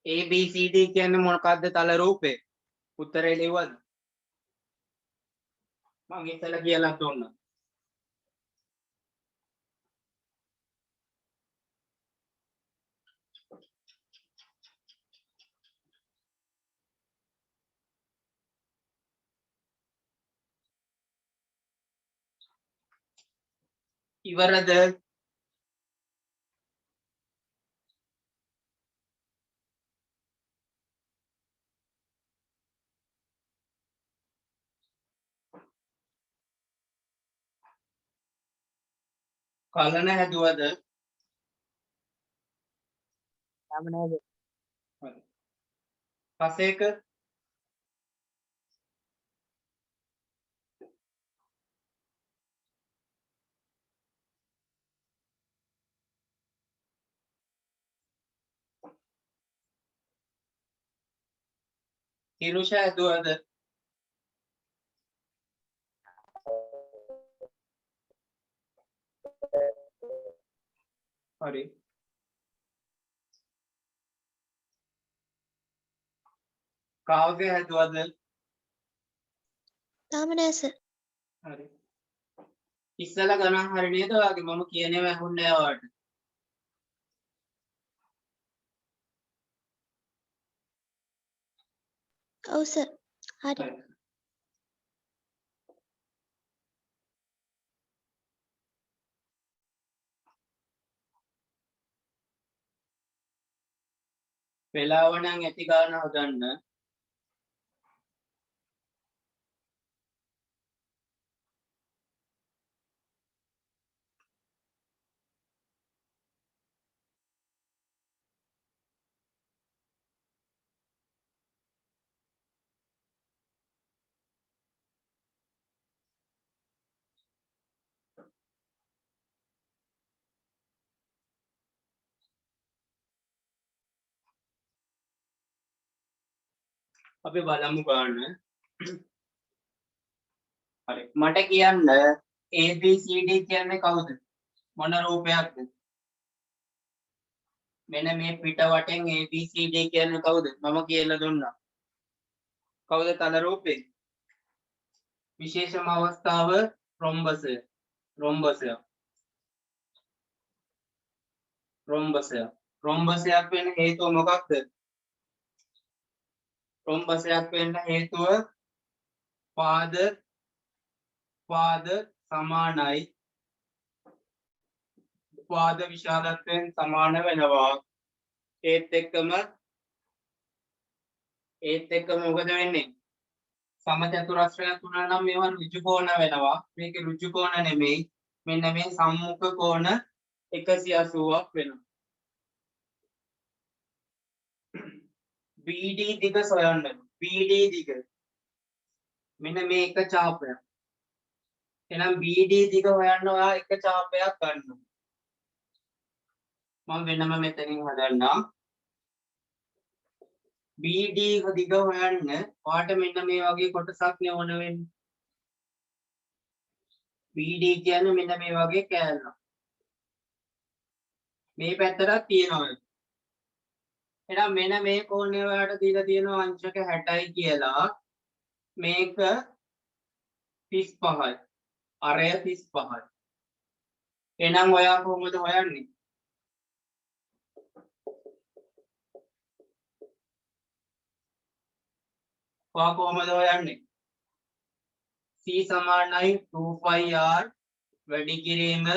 ABCD කියන්නේ මොකක්ද තල රූපේ? උත්තරේ ලියවද? මම ඉතල කියලා දුන්නා. ඉවරද? කලන හැදුවද? තාම නේද? හරි. පසේක කිරුෂ හැදුවද? හරි. කාව්‍ය හැදුවද? තාම නෑ සර්. හරි. ඉස්සලා ගණන් හරි නේද ඔයාගේ? මම කියනේව ඇහුන්නේ නෑ ඔයාලට. ඔව් සර්. හරි. හරි. වෙලාව නම් ඇති ගන්න හදන්න. අපි බලමු ගන්න. හරි. මට කියන්න ABCD කියන්නේ කවුද? මොන රූපයක්ද? මෙන්න මේ පිට වටෙන් ABCD කියන්නේ කවුද? මම කියලා දුන්නා. කවුද තල රූපේ? විශේෂම අවස්ථාව රොම්බසය. රොම්බසය. රොම්බසය. රොම්බසයක් වෙන්න හේතුව මොකක්ද? රොම්බසයක් වෙන්න හේතුව පාද සමානයි. පාද විශාලත්වයෙන් සමාන වෙනවා. ඒත් එක්කම මොකද වෙන්නේ? සමචතුරස්‍රයක් වුණා නම් මේවා ඍජු කෝණ වෙනවා. මේක ඍජු කෝණ නෙමෙයි. මෙන්න මේ සම්මුඛ කෝණ 180ක් වෙනවා. BD දිග සොයන්න. BD දිග. මෙන්න මේ එක ඡාපයක්. එහෙනම් BD දිග හොයන්න ඔයා එක ඡාපයක් ගන්නවා. මම වෙනම මෙතනින් හදන්නම්. BD දිග හොයන්න ඔයාට මෙන්න මේ වගේ කොටසක් නෙවන වෙන්නේ. BD කියන්නේ මෙන්න මේ වගේ කෑල්ලක්. මේ පැත්තට තියෙනවා. එහෙනම් මෙන්න මේ කෝණය ඔයාලට දීලා තියෙනවා අංශක 60යි කියලා. මේක 35යි. අරය 35යි. එහෙනම් ඔයා කොහොමද හොයන්නේ? ඔයා කොහොමද හොයන්නේ? C සමානයි 2πr වැඩි කිරීම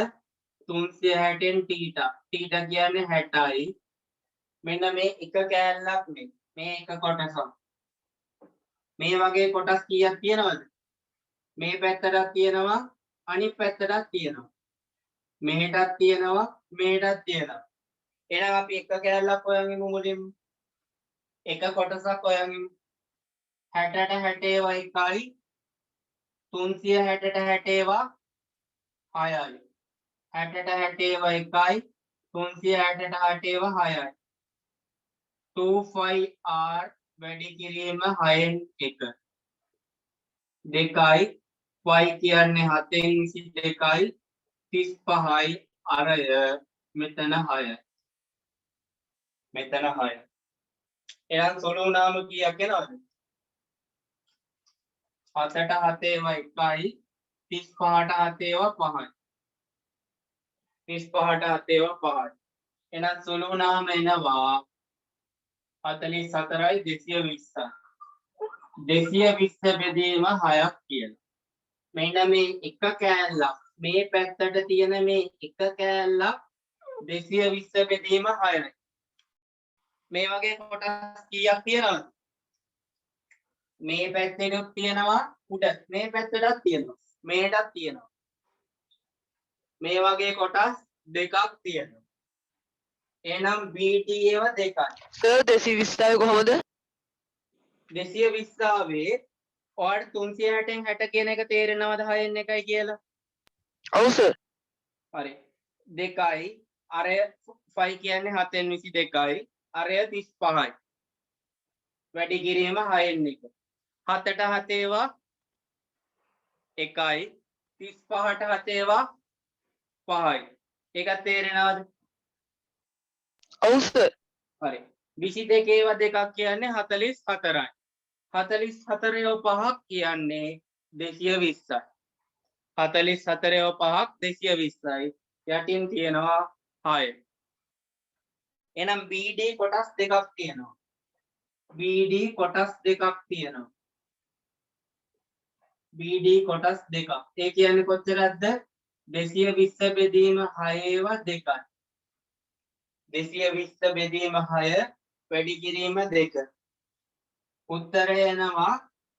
360න් θ. θ කියන්නේ 60යි. මෙන්න මේ එක කෑල්ලක් මේ එක කොටසක්. මේ වගේ කොටස් කීයක් තියෙනවද? මේ පැත්තටත් තියෙනවා අනිත් පැත්තටත් තියෙනවා. මෙහෙටත් තියෙනවා මෙහෙටත් තියෙනවා. එහෙනම් අපි එක කෑල්ලක් හොයන් ඉමු මුලින්ම. එක කොටසක් හොයන් ඉමු. 60ට 60 ඒවා 1යි 360ට 60 ඒවා 6යි. 60ට 60 ඒවා 1යි 360ට 60 ඒවා 6යි. 25R වැඩි කිරීම 6න් 1 2යි y කියන්නේ 7න් 22යි 35යි අරය මෙතන 6යි. මෙතන 6යි. එහෙනම් සොළු වුණාම කීයක් එනවද? 7ට 7 ඒවා 1යි 35ට 7 ඒවා 5යි. 35ට 7 ඒවා 5යි. එහෙනම් සොළු වුණාම එනවා 44යි 220යි. 220 බෙදීම 6ක් කියලා. මෙන්න මේ එක කෑල්ලක් මේ පැත්තට තියෙන මේ එක කෑල්ලක් 220 බෙදීම 6යි. මේ වගේ කොටස් කීයක් තියෙනවද? මේ පැත්තෙත් තියෙනවා උඩ මේ පැත්තටත් තියෙනවා මේකටත් තියෙනවා. මේ වගේ කොටස් දෙකක් තියෙනවා. එහෙනම් BD ඒවා දෙකයි. සර් 220 කොහොමද? 220 ඔයාලට 360න් 60 කියන එක තේරෙනවද 6න් 1යි කියලා? ඔව් සර්. හරි. 2යි අරය 5 කියන්නේ 7න් 22යි අරය 35යි. වැඩි කිරීම 6න් 1. 7ට 7 ඒවා 1යි 35ට 7 ඒවා 5යි. ඒක තේරෙනවද? ඔව් සර්. හරි. 22 ඒවා දෙකක් කියන්නේ 44යි. 44 ඒවා 5ක් කියන්නේ 220යි. 44 ඒවා 5ක් 220යි. යටින් තියෙනවා 6. එහෙනම් BD කොටස් දෙකක් තියෙනවා. BD කොටස් දෙකක් තියෙනවා. BD කොටස් දෙකක්. ඒ කියන්නේ කොච්චරක්ද? 220 බෙදීම 6 ඒවා 2යි. 220 බෙදීම 6 වැඩි කිරීම 2. උත්තරය එනවා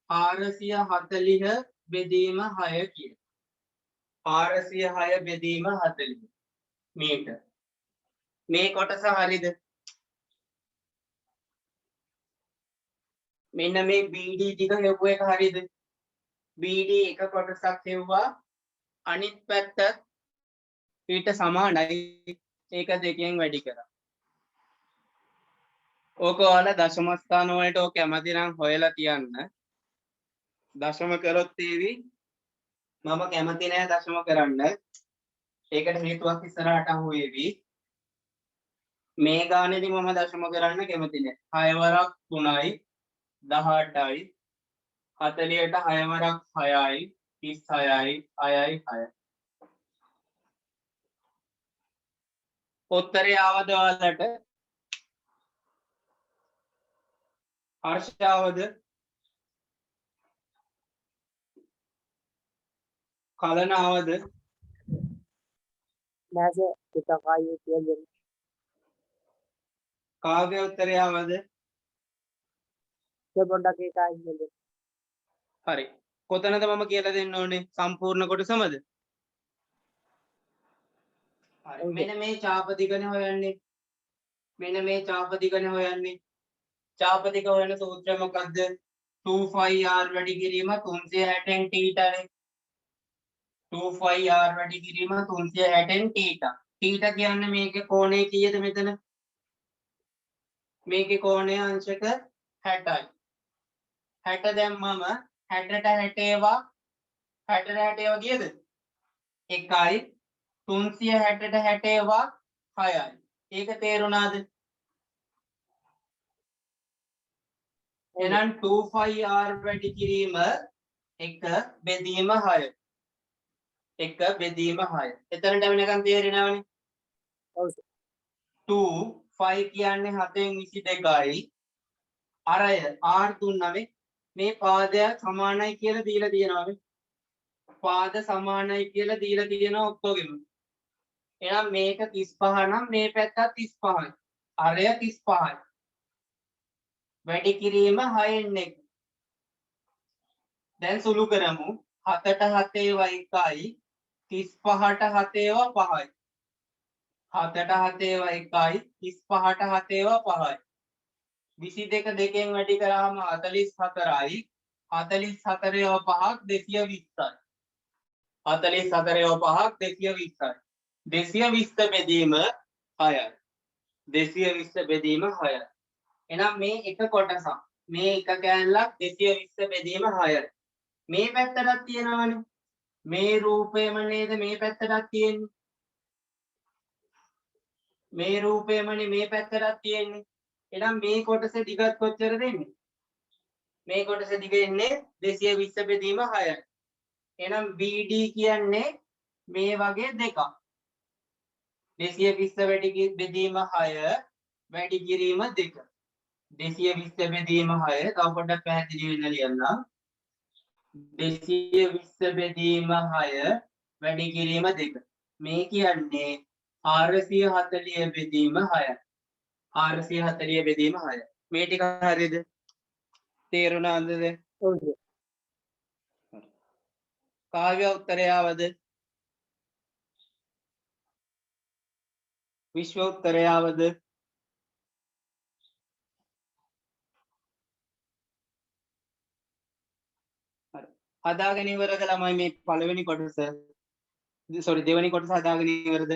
440 බෙදීම 6 කියලා. 406 බෙදීම 40 මීටර. මේ කොටස හරිද? මෙන්න මේ BD ටික හෙව්ව එක හරිද? BD එක කොටසක් හෙව්වා අනිත් පැත්ත ඊට සමානයි. ඒක දෙකෙන් වැඩි කරා. ඕක ඔයාලා දශම ස්ථාන වලට ඕක කැමති නම් හොයලා තියන්න. දශම කරොත් ඒවි. මම කැමති නෑ දශම කරන්න. ඒකට හේතුවක් ඉස්සරහට අහු වේවි. මේ ගානේදී මම දශම කරන්න කැමති නෑ. 6 වරක් 3යි 18යි 40ට 6 වරක් 6යි 36යි 6යි 6. උත්තරය ආවද ඔයාලට? හර්ෂාවද? කලනාවද? නැස පුතකායේ කියන්නේ කාගේ උත්තරය ආවද? පොඩ්ඩක් ඒකයි කියන්නේ. හරි. කොතනද මම කියලා දෙන්න ඕනේ? සම්පූර්ණ කොටසමද? හරි. මෙන්න මේ චාපදිගනේ හොයන්නේ. මෙන්න මේ චාපදිගනේ හොයන්නේ. චාපදිග හොයන සූත්‍රය මොකද්ද? 25R වැඩි කිරීම 360න් θනේ. 25R වැඩි කිරීම 360න් θ. θ කියන්නේ මේකේ කෝණය කීයද මෙතන? මේකේ කෝණය අංශක 60යි. 60 දැම්මම 60ට 60 ඒවා 60ට 60 ඒවා කීයද? 1යි 360ට 60 ඒවා 6යි. ඒක තේරුණාද? එහෙනම් 25R වැඩි කිරීම 1 බෙදීම 6. 1 බෙදීම 6. එතනට වෙනකන් තේරෙනවනේ. ඔව් 2 5 කියන්නේ 7න් 22යි. අරය R දුන්නම මේ පාදය සමානයි කියලා දීලා තියෙනවා මේ. පාද සමානයි කියලා දීලා තියෙනවා ඔක්කොගෙම. එහෙනම් මේක 35 නම් මේ පැත්තත් 35යි. අරය 35යි. වැඩි කිරීම 6න් 1. දැන් සුළු කරමු. 7ට 7 ඒවා 1යි. 35ට 7 ඒවා 5යි. 7ට 7 ඒවා 1යි. 35ට 7 ඒවා 5යි. 22 දෙකෙන් වැඩි කරාම 44යි. 44 ඒවා 5ක් 220යි. 44 ඒවා 5ක් 220යි. 220 බෙදීම 6යි. 220 බෙදීම 6යි. එහෙනම් මේ එක කොටසක්. මේ එක කෑල්ලක් 220 බෙදීම 6යි. මේ පැත්තටත් තියෙනවනේ. මේ රූපයම නේද මේ පැත්තටත් තියෙන්නේ. මේ රූපයමනේ මේ පැත්තටත් තියෙන්නේ. එහෙනම් මේ කොටස දිගත් කොච්චර දෙන්නේ? මේ කොටස දිග එන්නේ 220 බෙදීම 6යි. එහෙනම් BD කියන්නේ මේ වගේ දෙකක්. 220 වැඩි බෙදීම 6 වැඩි කිරීම 2. 220 බෙදීම 6 තව පොඩ්ඩක් පැහැදිලි වෙන්න ලියන්නම්. 220 බෙදීම 6 වැඩි කිරීම 2. මේ කියන්නේ 440 බෙදීම 6යි. 440 බෙදීම 6. මේ ටික හරියද? තේරුණාද? ඔව් සර්. කාව්‍ය උත්තරය ආවද? විශ්ව උත්තරය ආවද? හරි. හදාගෙන ඉවරද ළමයි මේ පළවෙනි කොටස? සෝරි දෙවෙනි කොටස හදාගෙන ඉවරද?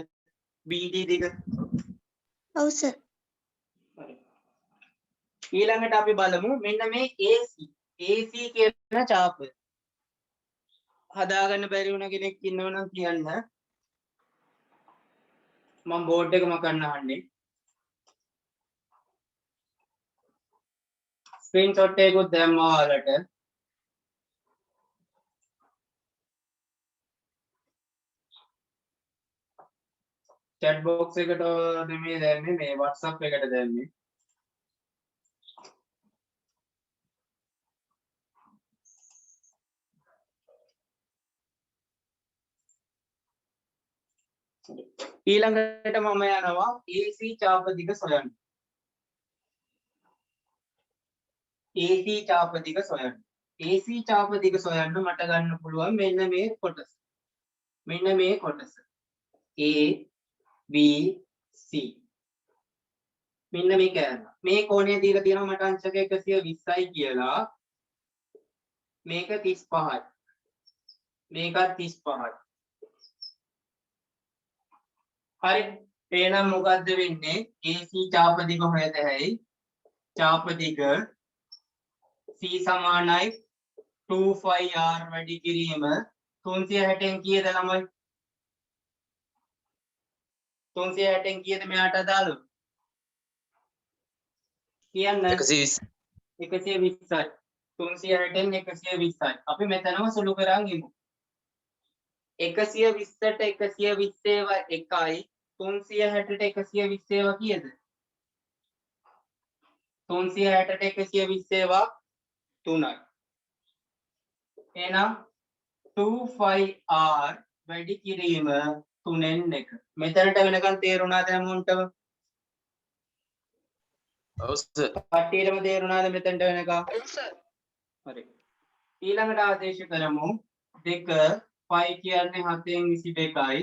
BD දිග. ඔව් සර්. හරි. ඊළඟට අපි බලමු මෙන්න මේ AC කියන ඡාපය. හදාගන්න බැරි වුණ කෙනෙක් ඉන්නවනම් කියන්න. මම බෝඩ් එක මකන්න අහන්නේ. ස්ක්‍රීන්ෂොට් එකකුත් දැම්මා ඔයාලට. chat box එකට නෙමෙයි දැම්මේ මේ WhatsApp එකට දැම්මේ. ඊළඟට මම යනවා AC ඡාප දිග සොයන්න. AC ඡාප දිග සොයන්න. AC ඡාප දිග සොයන්න මට ගන්න පුළුවන් මෙන්න මේ කොටස. මෙන්න මේ කොටස. A B C. මෙන්න මේ කෑල්ල. මේ කෝණය දීලා තියෙනවා මට අංශක 120යි කියලා. මේක 35යි. මේකත් 35යි. හරි. එහෙනම් මොකද්ද වෙන්නේ? AC ඡාප දිග හොයත හැයි. ඡාප දිග C සමානයි 2πr වැඩි කිරීම 360න් කීයද ළමයි? 360න් කීයද මෙයාට අදාළව? කියන්න. 120. 120යි. 360න් 120යි. අපි මෙතනම සුළු කරන් ඉමු. 120ට 120 ඒවා 1යි. 360ට 120 ඒවා කීයද? 360ට 120 ඒවා 3යි. එහෙනම් 2πr වැඩි කිරීම 3න් 1. මෙතනට වෙනකන් තේරුණාද හැමෝටම? ඔව් සර්. කට්ටියටම තේරුණාද මෙතනට වෙනකන්? හරි. ඊළඟට ආදේශ කරමු 2 π කියන්නේ 7න් 22යි.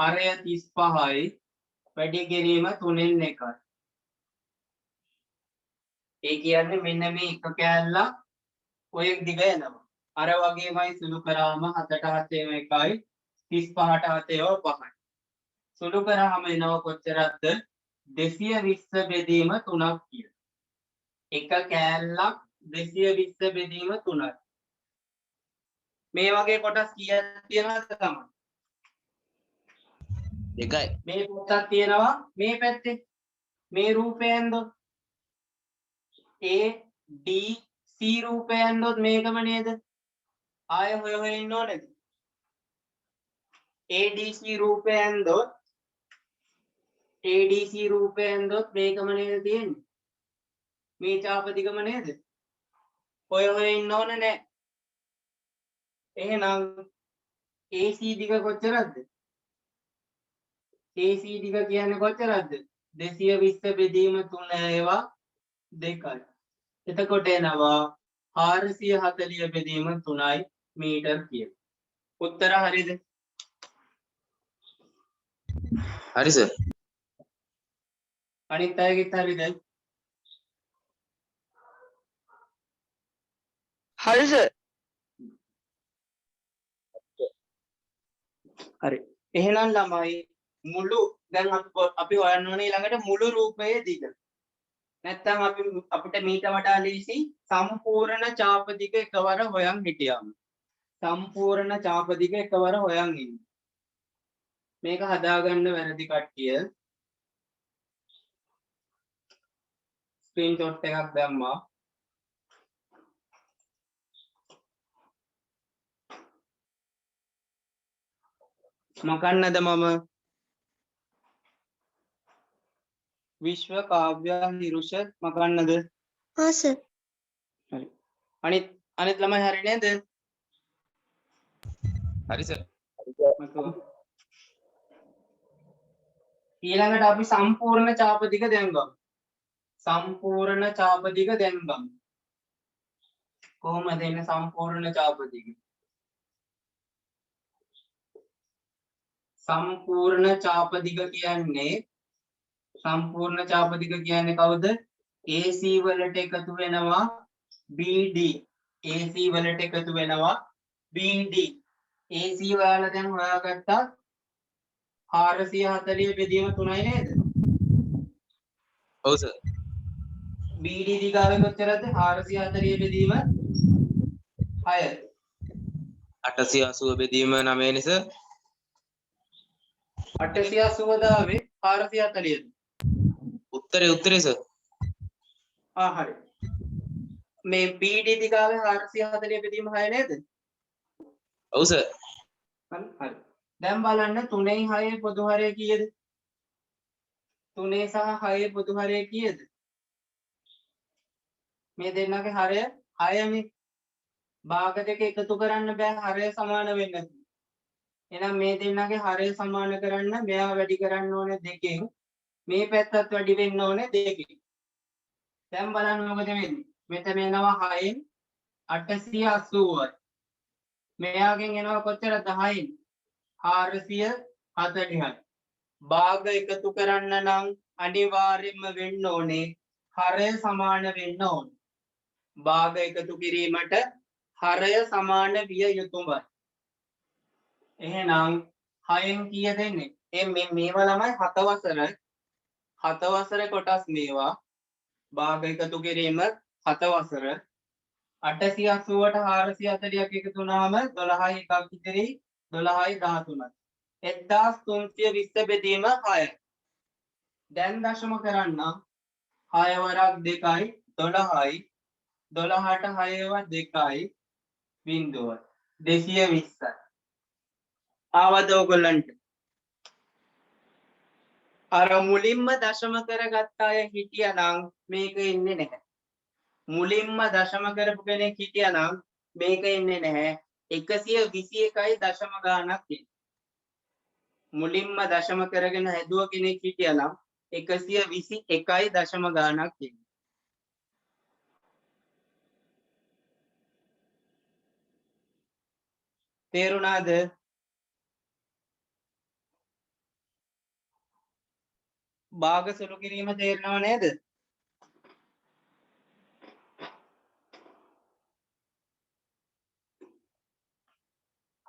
අරය 35යි. වැඩි කිරීම 3න් 1යි. ඒ කියන්නේ මෙන්න මේ එක කෑල්ලක් ඔය දිග යනවා. අර වගේමයි සුළු කරාම 7ට 7 එකයි 35ට 7 5යි. සුළු කරාම එනව කොච්චරක්ද? 220 බෙදීම 3ක් කියලා. එක කෑල්ලක් 220 බෙදීම 3යි. මේ වගේ කොටස් කීයක් තියෙනවද තමයි? එකයි. මේ කොටස් තියෙනවා මේ පැත්තේ. මේ රූපයෙන්ද A D C රූපයෙන්දොත් මේකම නේද? ආය හොය හොය ඉන්න ඕනේද? ADC රූපයෙන්දොත් මේකම නේද තියෙන්නේ? මේ ඡාප දිගම නේද? හොය හොය ඉන්න ඕනේ නැහැ. එහෙනම් AC දිග කොච්චරද? AC දිග කියන්නේ කොච්චරද? 220 බෙදීම 3 ඒවා 2යි. එතකොට එනවා 440 බෙදීම 3යි මීටර් කියන. උත්තර හරිද? හරි සර්. අනිත් අයගෙත් හරිද? හරි සර්. හරි. එහෙනම් ළමයි මුළු දැන් අපි හොයන්න ඕනේ ඊළඟට මුළු රූපයේ දිග. නැත්තම් අපිට මීට වඩා ලීසි සම්පූර්ණ චාප දිග එකවර හොයන් හිටියාම. සම්පූර්ණ චාප දිග එකවර හොයන් ඉන්න. මේක හදාගන්න වැරදි කට්ටිය ස්ක්‍රීන්ෂොට් එකක් දැම්මා. මකන්නද මම විශ්ව කාව්‍ය නිරුෂ මකන්නද? हाँ सर හරි. අනිත් ළමයි හරි නේද? හරි සර්. මතුවා. ඊළඟට අපි සම්පූර්ණ චාප දිග දැන් ගමු. සම්පූර්ණ චාප දිග දැන් ගමු. කොහොමද එන්නේ සම්පූර්ණ චාප දිග? සම්පූර්ණ චාප දිග කියන්නේ කවුද? AC වලට එකතු වෙනවා BD. AC වලට එකතු වෙනවා BD. AC ඔයාලා දැන් හොයාගත්තා 440 බෙදීම 3යි නේද? ඔව් සර්. BD දිගාවේ කොච්චරද? 440 බෙදීම 6. 880 බෙදීම 9 නේ සර්. 880 දාවේ 440ද? උත්තරේ සර්. හරි. මේ BD දිගාවේ 440 බෙදීම 6 නේද? ඔව් සර්. හරි. දැන් බලන්න 3යි 6යි පොදු හරය කීයද? 3 සහ 6 පොදු හරය කීයද? මේ දෙන්නගේ හරය 6නේ. භාග දෙක එකතු කරන්න බෑ හරය සමාන වෙන්න. එහෙනම් මේ දෙන්නගේ හරය සමාන කරන්න මෙයා වැඩි කරන්න ඕනේ 2කින්. මේ පැත්තත් වැඩි වෙන්න ඕනේ 2කින්. දැන් බලන්න මොකද වෙන්නේ? මෙතන එනවා 6න් 880යි. මෙයාගෙන් එනවා කොච්චරද 10න් 440යි. භාග එකතු කරන්න නම් අනිවාර්යයෙන්ම වෙන්න ඕනේ හරය සමාන වෙන්න ඕනේ. භාග එකතු කිරීමට හරය සමාන විය යුතුමයි. එහෙනම් 6න් කීය දෙන්නේ? මේවා ළමයි 7 වසර කොටස් මේවා. භාග එකතු කිරීම 7 වසර. 880ට 440ක් එකතු වුණාම 12යි එකක් ඉතිරි 12යි 13යි. 1320 බෙදීම 6යි. දැන් දශම කරන්න 6 වරක් 2යි 12යි 12ට 6 ව 2යි බිංදුව 220යි. ආවද ඔයගොල්ලන්ට? අර මුලින්ම දශම කරගත්ත අය හිටියනම් මේක ඉන්නේ නැහැ. මුලින්ම දශම කරපු කෙනෙක් හිටියනම් මේක ඉන්නේ නැහැ. 121යි දශම ගානක් තියෙනවා. මුලින්ම දශම කරගෙන හැදුව කෙනෙක් හිටියනම් 121යි දශම ගානක් තියෙනවා. තේරුණාද? භාග සුළු කිරීම තේරෙනව නේද?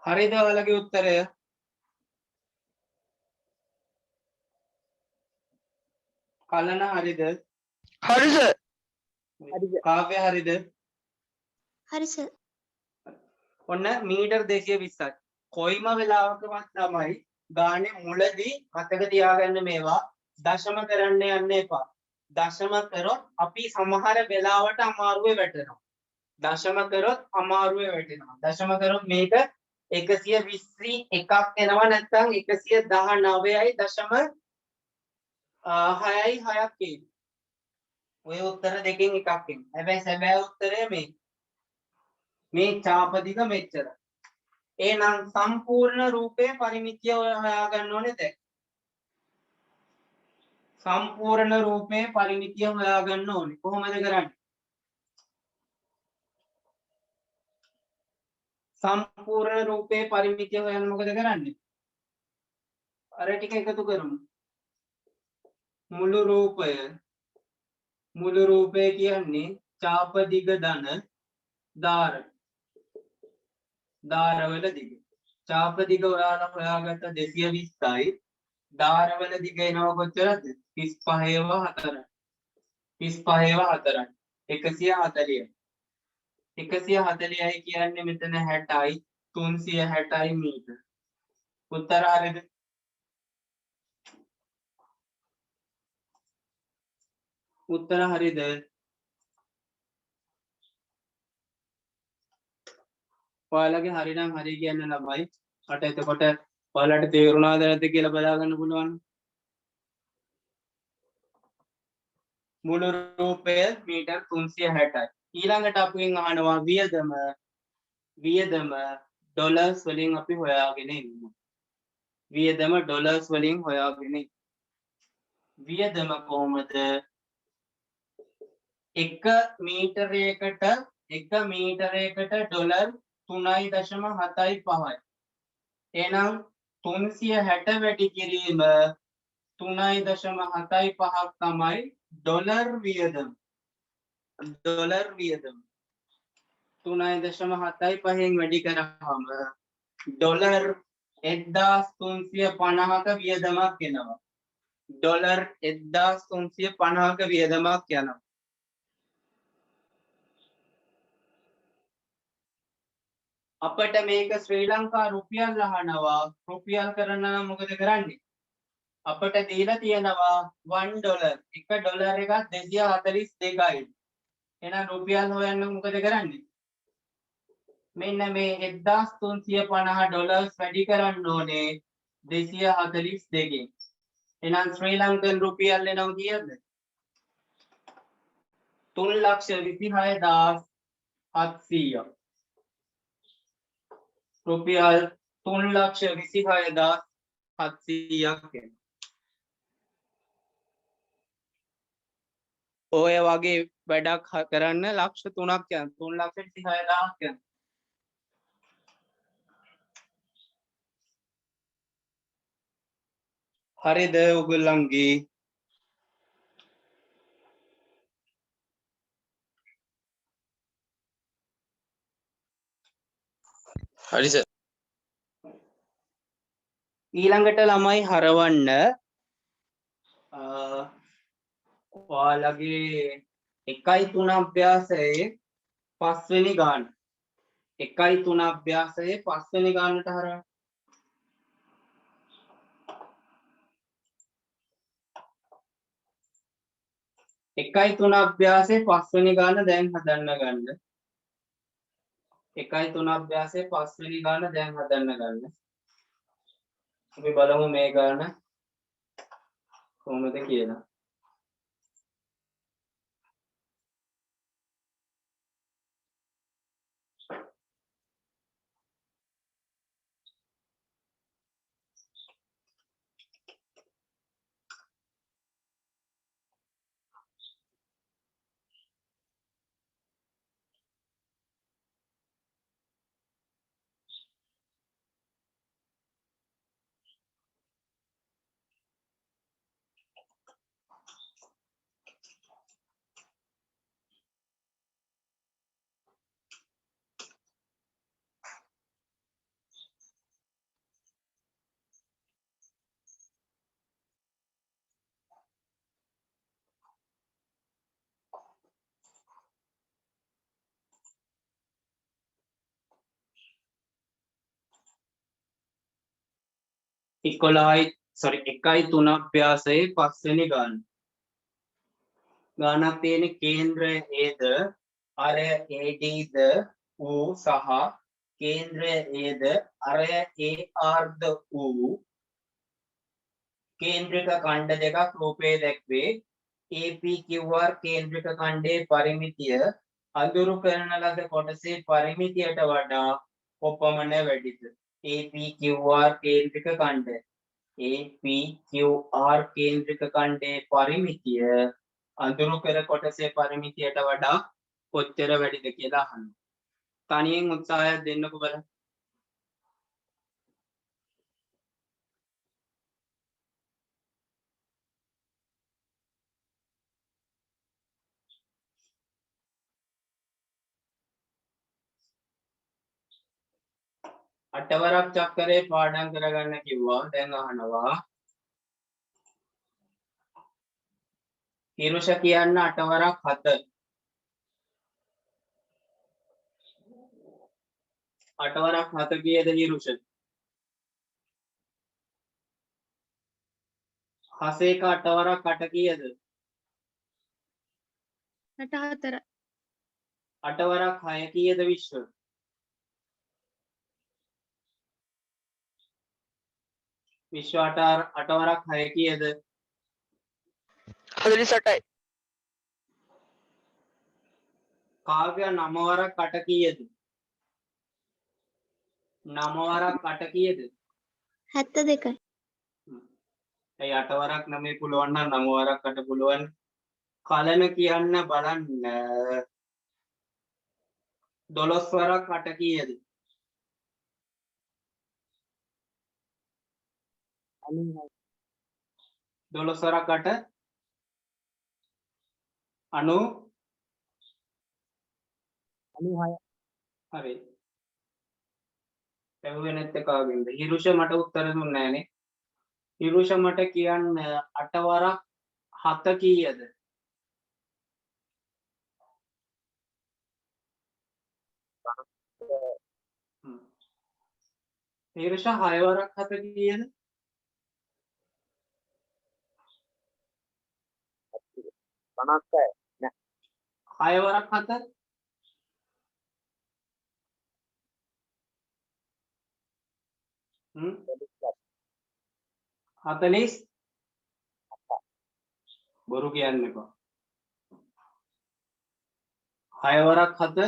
හරිද ඔයාලගේ උත්තරය? කලන හරිද? හරි සර්. හරිද? කාව්‍ය හරිද? हरी सर ඔන්න මීටර් 220යි. කොයිම වෙලාවකවත් තමයි ගානේ මුලදී මතක තියාගන්න මේවා දශම කරන්න යන්න එපා. දශම කරොත් අපි සමහර වෙලාවට අමාරුවේ වැටෙනවා. දශම කරොත් අමාරුවේ වැටෙනවා. දශම කරොත් මේක 121ක් එනවා නැත්නම් 119යි දශම 6යි 6ක් එන්නේ. ඔය උත්තර දෙකෙන් එකක් එන්නේ. හැබැයි සැබෑ උත්තරය මේ චාප දිග මෙච්චර. එහෙනම් සම්පූර්ණ රූපයේ පරිමිතිය හොයාගන්න ඕනේ දැන්. සම්පූර්ණ රූපේ පරිමිතිය හොයාගන්න ඕනේ. කොහොමද කරන්නේ? සම්පූර්ණ රූපේ පරිමිතිය හොයන්න මොකද කරන්නේ? අර ටික එකතු කරමු. මුළු රූපය කියන්නේ චාප දිග ධන ධාරවල දිග. චාප දිග ඔයාලා හොයාගත්ත 220යි. ධාරවල දිග එනවා කොච්චරද? 35/4. 35/4. 140. 140යි කියන්නේ මෙතන 60යි 360යි මීටර. උත්තර හරියද? උත්තර හරියද? ඔයාලගේ හරි නම් හරි කියන්න ළමයි. මට එතකොට ඔයාලට තේරුණාද නැද්ද කියලා බලා ගන්න පුළුවන්. මුළු රූපය මීටර් 360යි. ඊළඟට අපෙන් අහනවා වියදම ඩොලර්ස් වලින් අපි හොයාගෙන ඉන්න. වියදම ඩොලර්ස් වලින් හොයාගෙන ඉන්න. වියදම කොහොමද? 1 මීටරයකට ඩොලර් 3.75යි. එහෙනම් 360 වැඩි කිරීම 3.75ක් තමයි ඩොලර් වියදම. 3.75න් වැඩි කරාම ඩොලර් 1350ක වියදමක් එනවා. ඩොලර් 1350ක වියදමක් යනවා. අපිට මේක ශ්‍රී ලංකා රුපියල් අහනවා. රුපියල් කරන්න නම් මොකද කරන්නේ? අපිට දීලා තියෙනවා $1. එක ඩොලර් එකක් 242යි. එහෙනම් රුපියල් හොයන්න මොකද කරන්නේ? මෙන්න මේ 1350 ඩොලර්ස් වැඩි කරන්න ඕනේ 242කින්. එහෙනම් ශ්‍රී ලංකන් රුපියල් එනවා කීයද? 3,26,700. රුපියල් 3,26,700ක් එනවා. ඔය වගේ වැඩක් කරන්න ලක්ෂ 3ක් යන 3,26,000ක් යන. හරිද ඔයගොල්ලන්ගේ? හරි සර්. ඊළඟට ළමයි හරවන්න ඔයාලගේ 1.3 අභ්‍යාසයේ 5 වෙනි ගාන. 1.3 අභ්‍යාසයේ 5 වෙනි ගානට හරවන්න. 1.3 අභ්‍යාසයේ 5 වෙනි ගාන දැන් හදන්න ගන්න. 1.3 අභ්‍යාසයේ 5 වෙනි ගාන දැන් හදන්න ගන්න. අපි බලමු මේ ගාන කොහොමද කියලා. එකයි තුන අභ්‍යාසයේ 5 වෙනි ගාන. ගානක් තියෙන කේන්ද්‍රය Aද අරය ADද වූ සහ කේන්ද්‍රය Aද අරය ARද වූ කේන්ද්‍රික ඛණ්ඩ දෙකක් රූපයේ දැක්වේ. APQR කේන්ද්‍රික ඛණ්ඩයේ පරිමිතිය අඳුරු කරන ලද කොටසේ පරිමිතියට වඩා කොපමණ වැඩිද? APQR කේන්ද්‍රික ඛණ්ඩය APQR කේන්ද්‍රික ඛණ්ඩයේ පරිමිතිය අඳුරු පෙර කොටසේ පරිමිතියට වඩා කොච්චර වැඩිද කියලා අහනවා. තනියෙන් උත්සාහයක් දෙන්නකෝ බලන්න. අටවරක් චක්කරේ පාඩම් කරගන්න කිව්වා. දැන් අහනවා හිරුෂ කියන්න අටවරක් 7. අටවරක් 7 කීයද හිරුෂ? හසේක අටවරක් 8 කීයද? 64 අටවරක් 6 කීයද විශ්ව? විශ්ව අටවරක් 6 කීයද? 48යි. කාව්‍ය 9 වරක් 8 කීයද? 9 වරක් 8 කීයද? 72යි. ඒ 8 වරක් 9 පුළුවන් නම් 9 වරක් 8 පුළුවන්. කලන කියන්න බලන්න 12 වරක් 8 කීයද? 12 වරක් 8 96 හරි. පැහුවේ නැත්තේ කාගෙන්ද? හිරුෂ මට උත්තර දුන්නේ නැහනේ. හිරුෂ මට කියන්න 8 වරක් 7 කීයද? හිරුෂ 6 වරක් 7 කීයද? 56 නෑ 6 වරක් 7 40 බොරු කියන්න එපා. 6 වරක් 7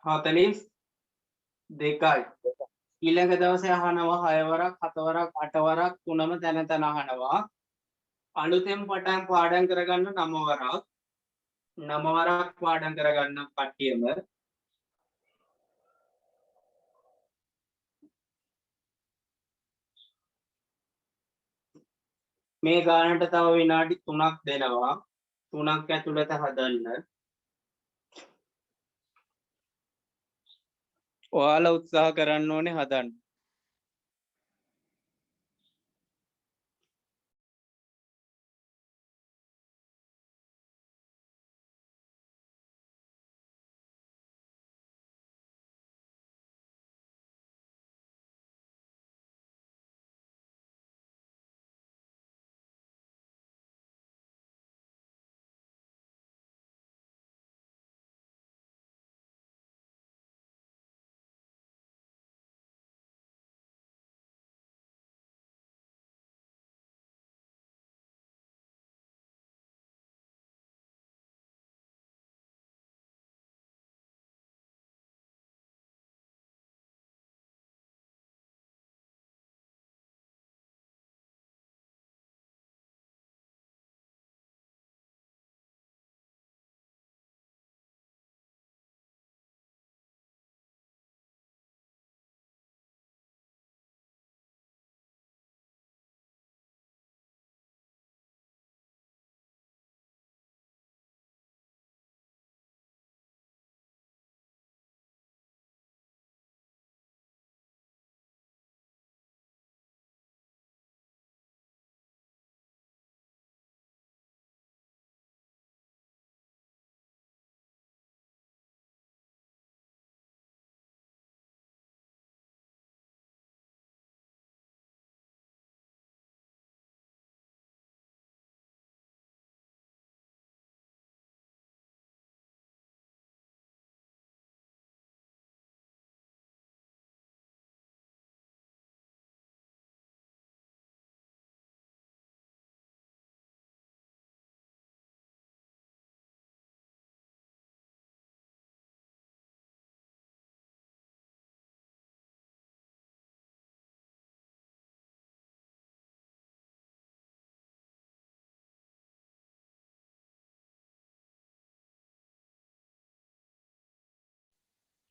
42යි. ඊළඟ දවසේ අහනවා 6 වරක් 7 වරක් 8 වරක් තුනම තැන තැන අහනවා. අලුතෙන් පටන් පාඩම් කරගන්න 9 වරක් 9 වරක් පාඩම් කරගන්න කට්ටියම මේ ගානට තව විනාඩි 3ක් දෙනවා. 3ක් ඇතුළත හදන්න. ඔයාලා උත්සාහ කරන්න ඕනේ හදන්න.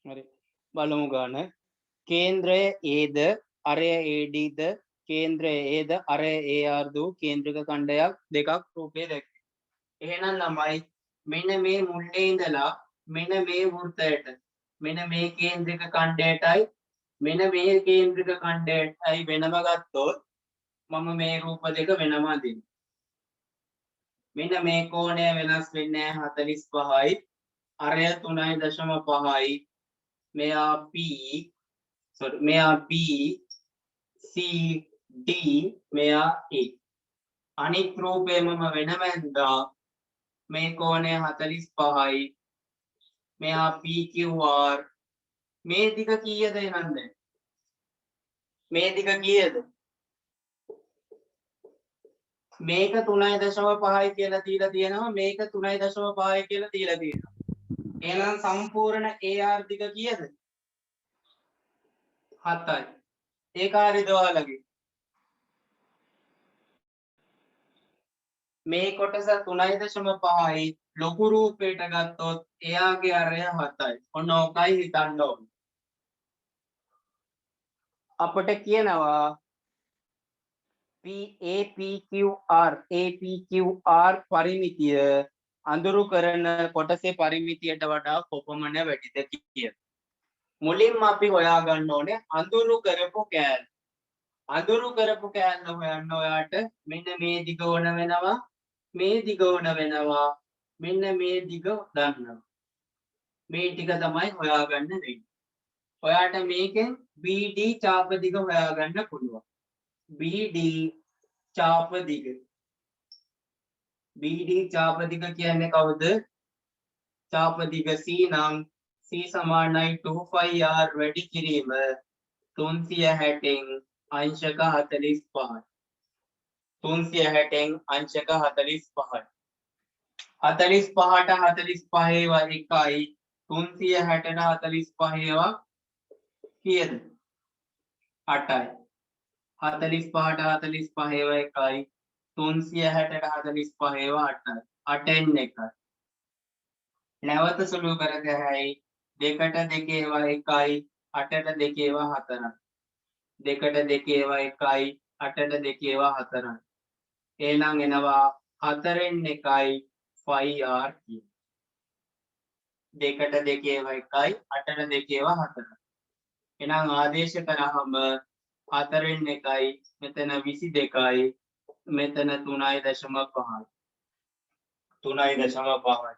හරි බලමු ගන්න කේන්ද්‍රය ඒද අරය ADද කේන්ද්‍රය ඒද අරය AR දූ කේන්ද්‍රික ඛණ්ඩයක් දෙකක් රූපයේ දැක්කේ. එහෙනම් ළමයි මෙන්න මේ මුල්ලේ ඉඳලා මෙන්න මේ වෘත්තයට මෙන්න මේ කේන්ද්‍රික ඛණ්ඩයටයි මෙන්න මේ කේන්ද්‍රික ඛණ්ඩයටයි වෙනම ගත්තොත් මම මේ රූප දෙක වෙනම අඳිනවා. මෙන්න මේ කෝණය වෙනස් වෙන්නේ 45යි අරය 3.5යි මෙයා P sorry මෙයා B C D මෙයා A අනිත් රූපේ මම වෙනම ඇඳා මේ කෝණය 45යි මෙයා PQR මේ දිග කීයද එහෙනම් මේ දිග කීයද මේක 3.5යි කියලා දීලා තියෙනවා මේක 3.5යි කියලා දීලා තියෙනවා එහෙනම් සම්පූර්ණ AR දිග කීයද 7යි ඒක හරිද ඔයාලගේ මේ කොටස 3.5යි ලොකු රූපයට ගත්තොත් එයාගේ අරය 7යි ඔන්න ඕකයි හිතන්න ඕනේ අපිට කියනවා APQR පරිමිතිය අඳුරු කරන කොටසේ පරිමිතියට වඩා කොපමණ වැඩිද කියලා. මුලින්ම අපි හොයාගන්න ඕනේ අඳුරු කරපු කෑල්ල. අඳුරු කරපු කෑල්ල හොයන්න ඔයාට මෙන්න මේ දිග ඕන වෙනවා මේ දිග ඕන වෙනවා මෙන්න මේ දිග ගන්නවා. මේ ටික තමයි හොයාගන්න වෙන්නේ. ඔයාට මේකෙන් BD චාප දිග හොයාගන්න පුළුවන්. BD චාප දිග BD චාප දිග කියන්නේ කවුද? චාප දිග C නම් C සමානයි 2πr වැඩි කිරීම 360න් අංශක 45යි. 360න් අංශක 45යි. 45ට 45 ඒවා එකයි 360ට 45 ඒවා කීයද? 8යි. 45ට 45 ඒවා එකයි 360ට 45 ඒවා 8යි 8න් එකයි නැවත සුළු කර ගැහැයි 2ට 2 ඒවා එකයි 8ට 2 ඒවා 4යි 2ට 2 ඒවා එකයි 8ට 2 ඒවා 4යි එහෙනම් එනවා 4න් එකයි 5r කියන 2ට 2 ඒවා එකයි 8ට 2 ඒවා 4යි එහෙනම් ආදේශ කරාම 4න් එකයි මෙතන 22යි මෙතන 3.5යි 3.5යි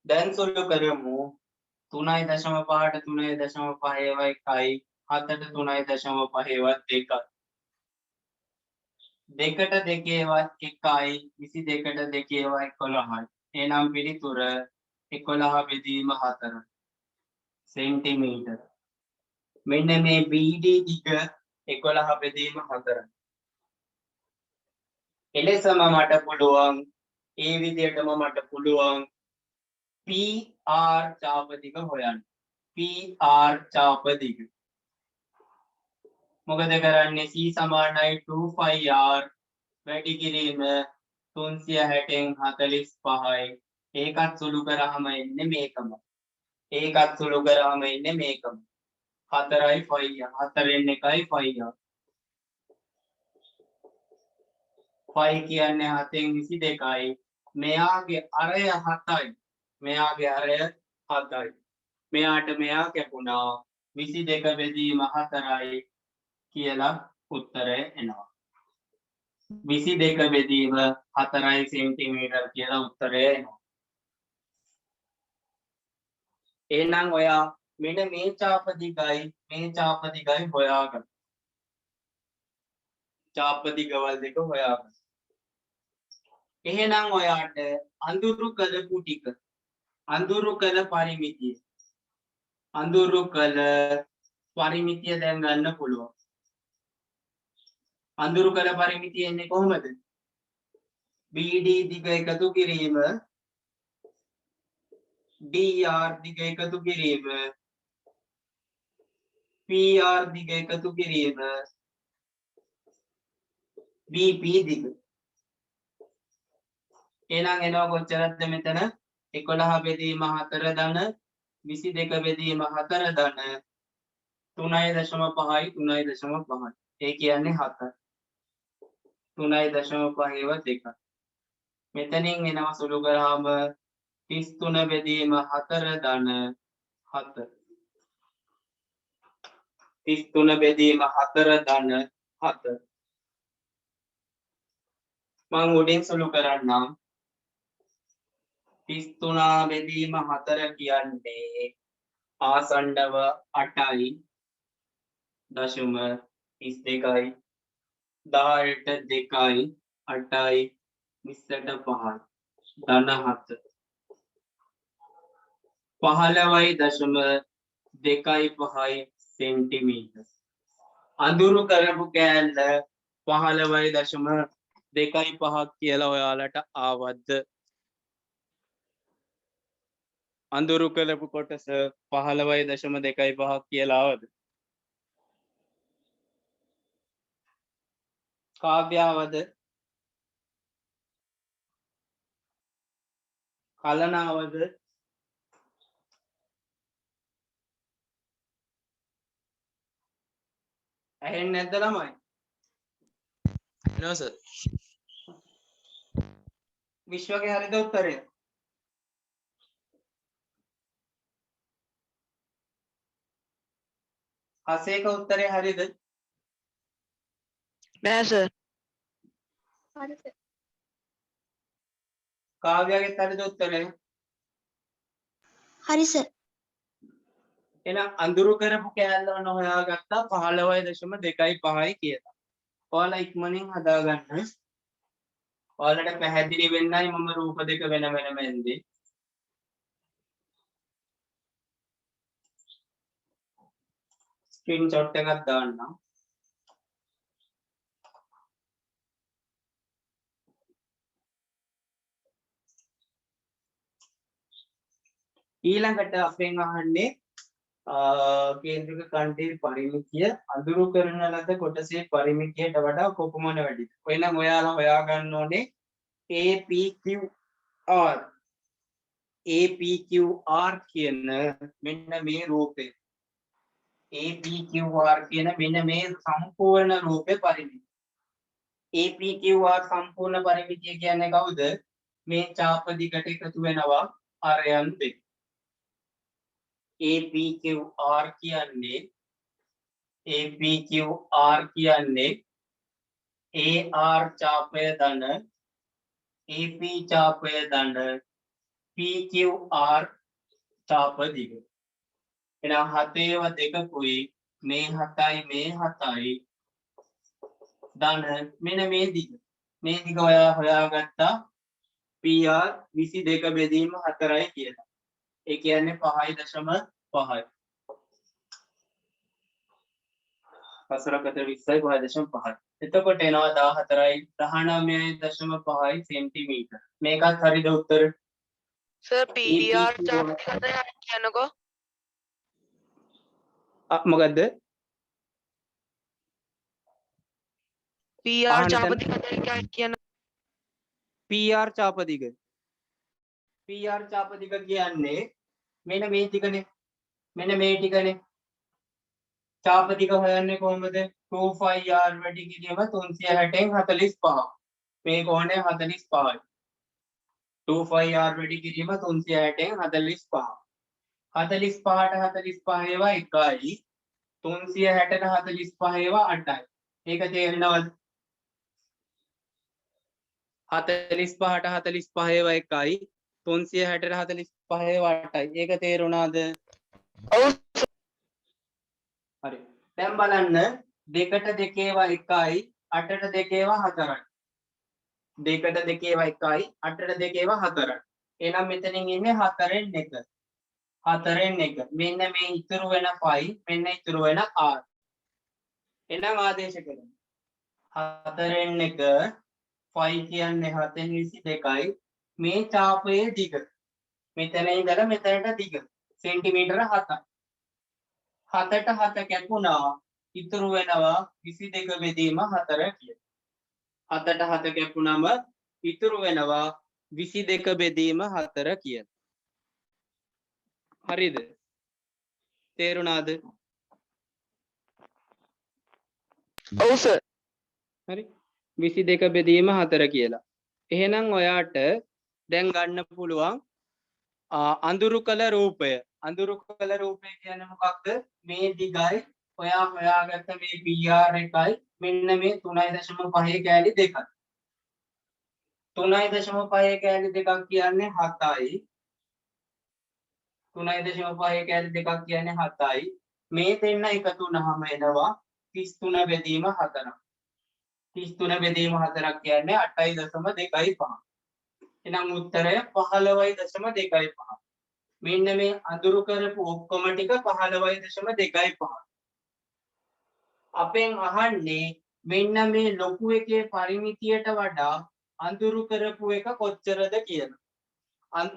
දැන් සුළු කරමු 3.5ට 3.5 ඒවා එකයි 7ට 3.5 ඒවා දෙකයි 2ට 2 ඒවා එකයි 22ට 2 ඒවා 11යි එහෙනම් පිළිතුර 11 බෙදීම 4 සෙන්ටිමීටර මෙන්න මේ BD දිග 11 බෙදීම 4 එලෙසම මට පුළුවන් ඒ විදිහටම මට පුළුවන් PR චාප දිග හොයන්න PR චාප දිග මොකද කරන්නේ C සමානයි 2πr වැඩි කිරීම 360න් 45යි ඒකත් සුළු කරාම එන්නේ මේකම ඒකත් සුළු කරාම එන්නේ මේකම 4යි 5යි 4න් එකයි 5යි 5 කියන්නේ 7න් 22යි මෙයාගේ අරය 7යි මෙයාගේ අරය 7යි මෙයාට මෙයා කැපුණා 22 බෙදීම 4යි කියලා උත්තරය එනවා 22 බෙදීම 4යි සෙන්ටිමීටර් කියලා උත්තරය එනවා එහෙනම් ඔයා මෙන්න මේ චාප දිගයි හොයාගන්න චාප දිගවල් දෙක හොයාගන්න එහෙනම් ඔයාට අඳුරු කළපු ටික අඳුරු කළ පරිමිතිය දැන් ගන්න පුළුවන් අඳුරු කළ පරිමිතිය එන්නේ කොහොමද BD දිග එකතු කිරීම DR දිග එකතු කිරීම PR දිග එකතු කිරීම BP දිග එහෙනම් එනවා කොච්චරද මෙතන 11 බෙදීම 4 ධන 22 බෙදීම 4 ධන 3.5යි 3.5යි. ඒ කියන්නේ 7. 3.5 2. මෙතනින් එනවා සුළු කරාම 33 බෙදීම 4 ධන 7. 33 බෙදීම 4 ධන 7. මම උඩින් සුළු කරන්නම්. 33 බෙදීම 4 කියන්නේ ආසන්නව 8යි දශම 32යි 18 2යි 8යි 20ට 5යි ධන 7 15යි දශම 2යි 5යි සෙන්ටිමීටර්. අඳුරු කරපු කෑල්ල 15යි දශම 2යි 5ක් කියලා ඔයාලට ආවද්ද? අඳුරු කරපු කොටස 15යි දශම 2යි 5ක් කියලා ආවද? කාව්‍යාවද? කලනාවද? ඇහෙන්නේ නැද්ද ළමයි? No sir. විශ්වගේ හරිද උත්තරය? හසේක උත්තරේ හරිද? නෑ සර්. හරි සර්. කාව්‍යගේ හරිද උත්තරේ? හරි සර්. එහෙනම් අඳුරු කරපු කෑල්ල ඔන්න හොයාගත්තා 15.2.5යි කියලා. ඔයාලා ඉක්මනින් හදාගන්න. ඔයාලට පැහැදිලි වෙන්නයි මම රූප දෙක වෙන වෙනම එන්නේ. ස්ක්‍රීන්ෂොට් එකක් දාන්නම්. ඊළඟට අපෙන් අහන්නේ කේන්ද්‍රික කණ්ඩේ පරිමිතිය අඳුරු කරන ලද කොටසේ පරිමිතියට වඩා කොපමණ වැඩිද? එහෙනම් ඔයාලා හොයාගන්න ඕනේ APQR. APQR කියන මෙන්න මේ රූපේ. APQR කියන මෙන්න මේ සම්පූර්ණ රූපේ පරිමිතිය. APQR සම්පූර්ණ පරිමිතිය කියන්නේ කවුද? මේ චාප දිගට එකතු වෙනවා අරයන් දෙක. APQR කියන්නේ AR චාපය ධන AP චාපය ධන PQR චාප දිග. එහෙනම් 7 2කුයි මේ 7යි මේ 7යි ධන මෙන්න මේ දිග. මේ දිග ඔයා හොයාගත්තා PR 22 බෙදීම 4යි කියලා. ඒ කියන්නේ 5.5යි. පසරකට 20යි 5.5යි. එතකොට එනවා 14යි 19.5යි සෙන්ටිමීටර්. මේකත් හරිද උත්තර? Sir PDR චාප කියනකෝ. මොකද්ද? PR ආන්න චාප දැන්. කියන PR චාප දිග. PR චාප දිග කියන්නේ මෙන්න මේ ටිකනේ. මෙන්න මේ ටිකනේ. චාප දිග හොයන්නේ කොහොමද? 2πr වැඩි කිරීම 360න් 45. මේ කෝණය 45යි. 2πr වැඩි කිරීම 360න් 45. 45ට 45 ඒවා 1යි. 360ට 45 ඒවා 8යි. ඒක තේරෙනවද? 45ට 45 ඒවා 1යි. 360ට 45 ඒවා 8යි. ඒක තේරුණාද? ඔව් හරි. දැන් බලන්න 2ට 2 ඒවා 1යි 8ට 2 ඒවා 4යි. 2ට 2 ඒවා 1යි 8ට 2 ඒවා 4යි. එහෙනම් මෙතනින් ඉන්නේ 4න් 1. 4න් 1. මෙන්න මේ ඉතුරු වෙන 5 මෙන්න ඉතුරු වෙන r. එහෙනම් ආදේශ කරමු. 4න් 1 5 කියන්නේ 7.22යි. මේ චාපයේ දිග. මෙතන ඉඳලා මෙතනට දිග. සෙන්ටිමීටර 7යි. 7ට 7 කැපුණා ඉතුරු වෙනවා 22 බෙදීම 4 කියලා. 7ට 7 කැපුණාම ඉතුරු වෙනවා 22 බෙදීම 4 කියලා. හරිද? තේරුණාද? ඔව් සර්. හරි 22 බෙදීම 4 කියලා. එහෙනම් ඔයාට දැන් ගන්න පුළුවන් අඳුරු කළ රූපය. අඳුරු කළ රූපය කියන්නේ මොකක්ද? මේ දිගයි ඔයා හොයාගත්ත මේ PR එකයි මෙන්න මේ 3.5 කෑලි දෙකයි. 3.5 කෑලි දෙකක් කියන්නේ 7යි. 3.5 කෑලි දෙකක් කියන්නේ 7යි. මේ දෙන්න එකතු වුනහම එනවා 33 බෙදීම 4. 33 බෙදීම 4ක් කියන්නේ 8.25. එහෙනම් උත්තරය 15.25. මෙන්න මේ අඳුරු කරපු ඔක්කොම ටික 15.25. අපෙන් අහන්නේ මෙන්න මේ ලොකු එකේ පරිමිතියට වඩා අඳුරු කරපු එක කොච්චරද කියලා.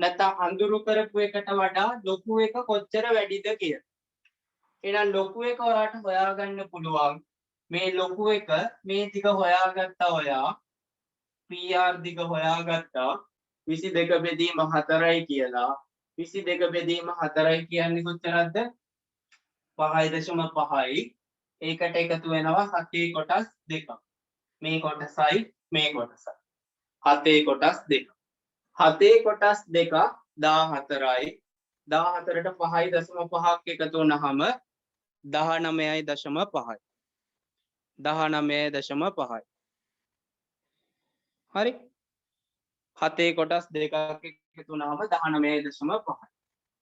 නැත්නම් අඳුරු කරපු එකට වඩා ලොකු එක කොච්චර වැඩිද කියලා. එහෙනම් ලොකු එක ඔයාලට හොයාගන්න පුළුවන්. මේ ලොකු එක මේ ටික හොයාගත්තා ඔයා. PR දිග හොයාගත්තා 22 බෙදීම 4යි කියලා. 22 බෙදීම 4යි කියන්නේ කොච්චරද? 5.5යි. ඒකට එකතු වෙනවා 7 කොටස් 2. මේ කොටසයි මේ කොටසයි. 7 කොටස් 2. 7 කොටස් 2 14යි. 14ට 5.5ක් එකතු වුනහම 19.5යි. 19.5යි. හරි 7 කොටස් 2ක් එකතු වුනහම 19.5යි.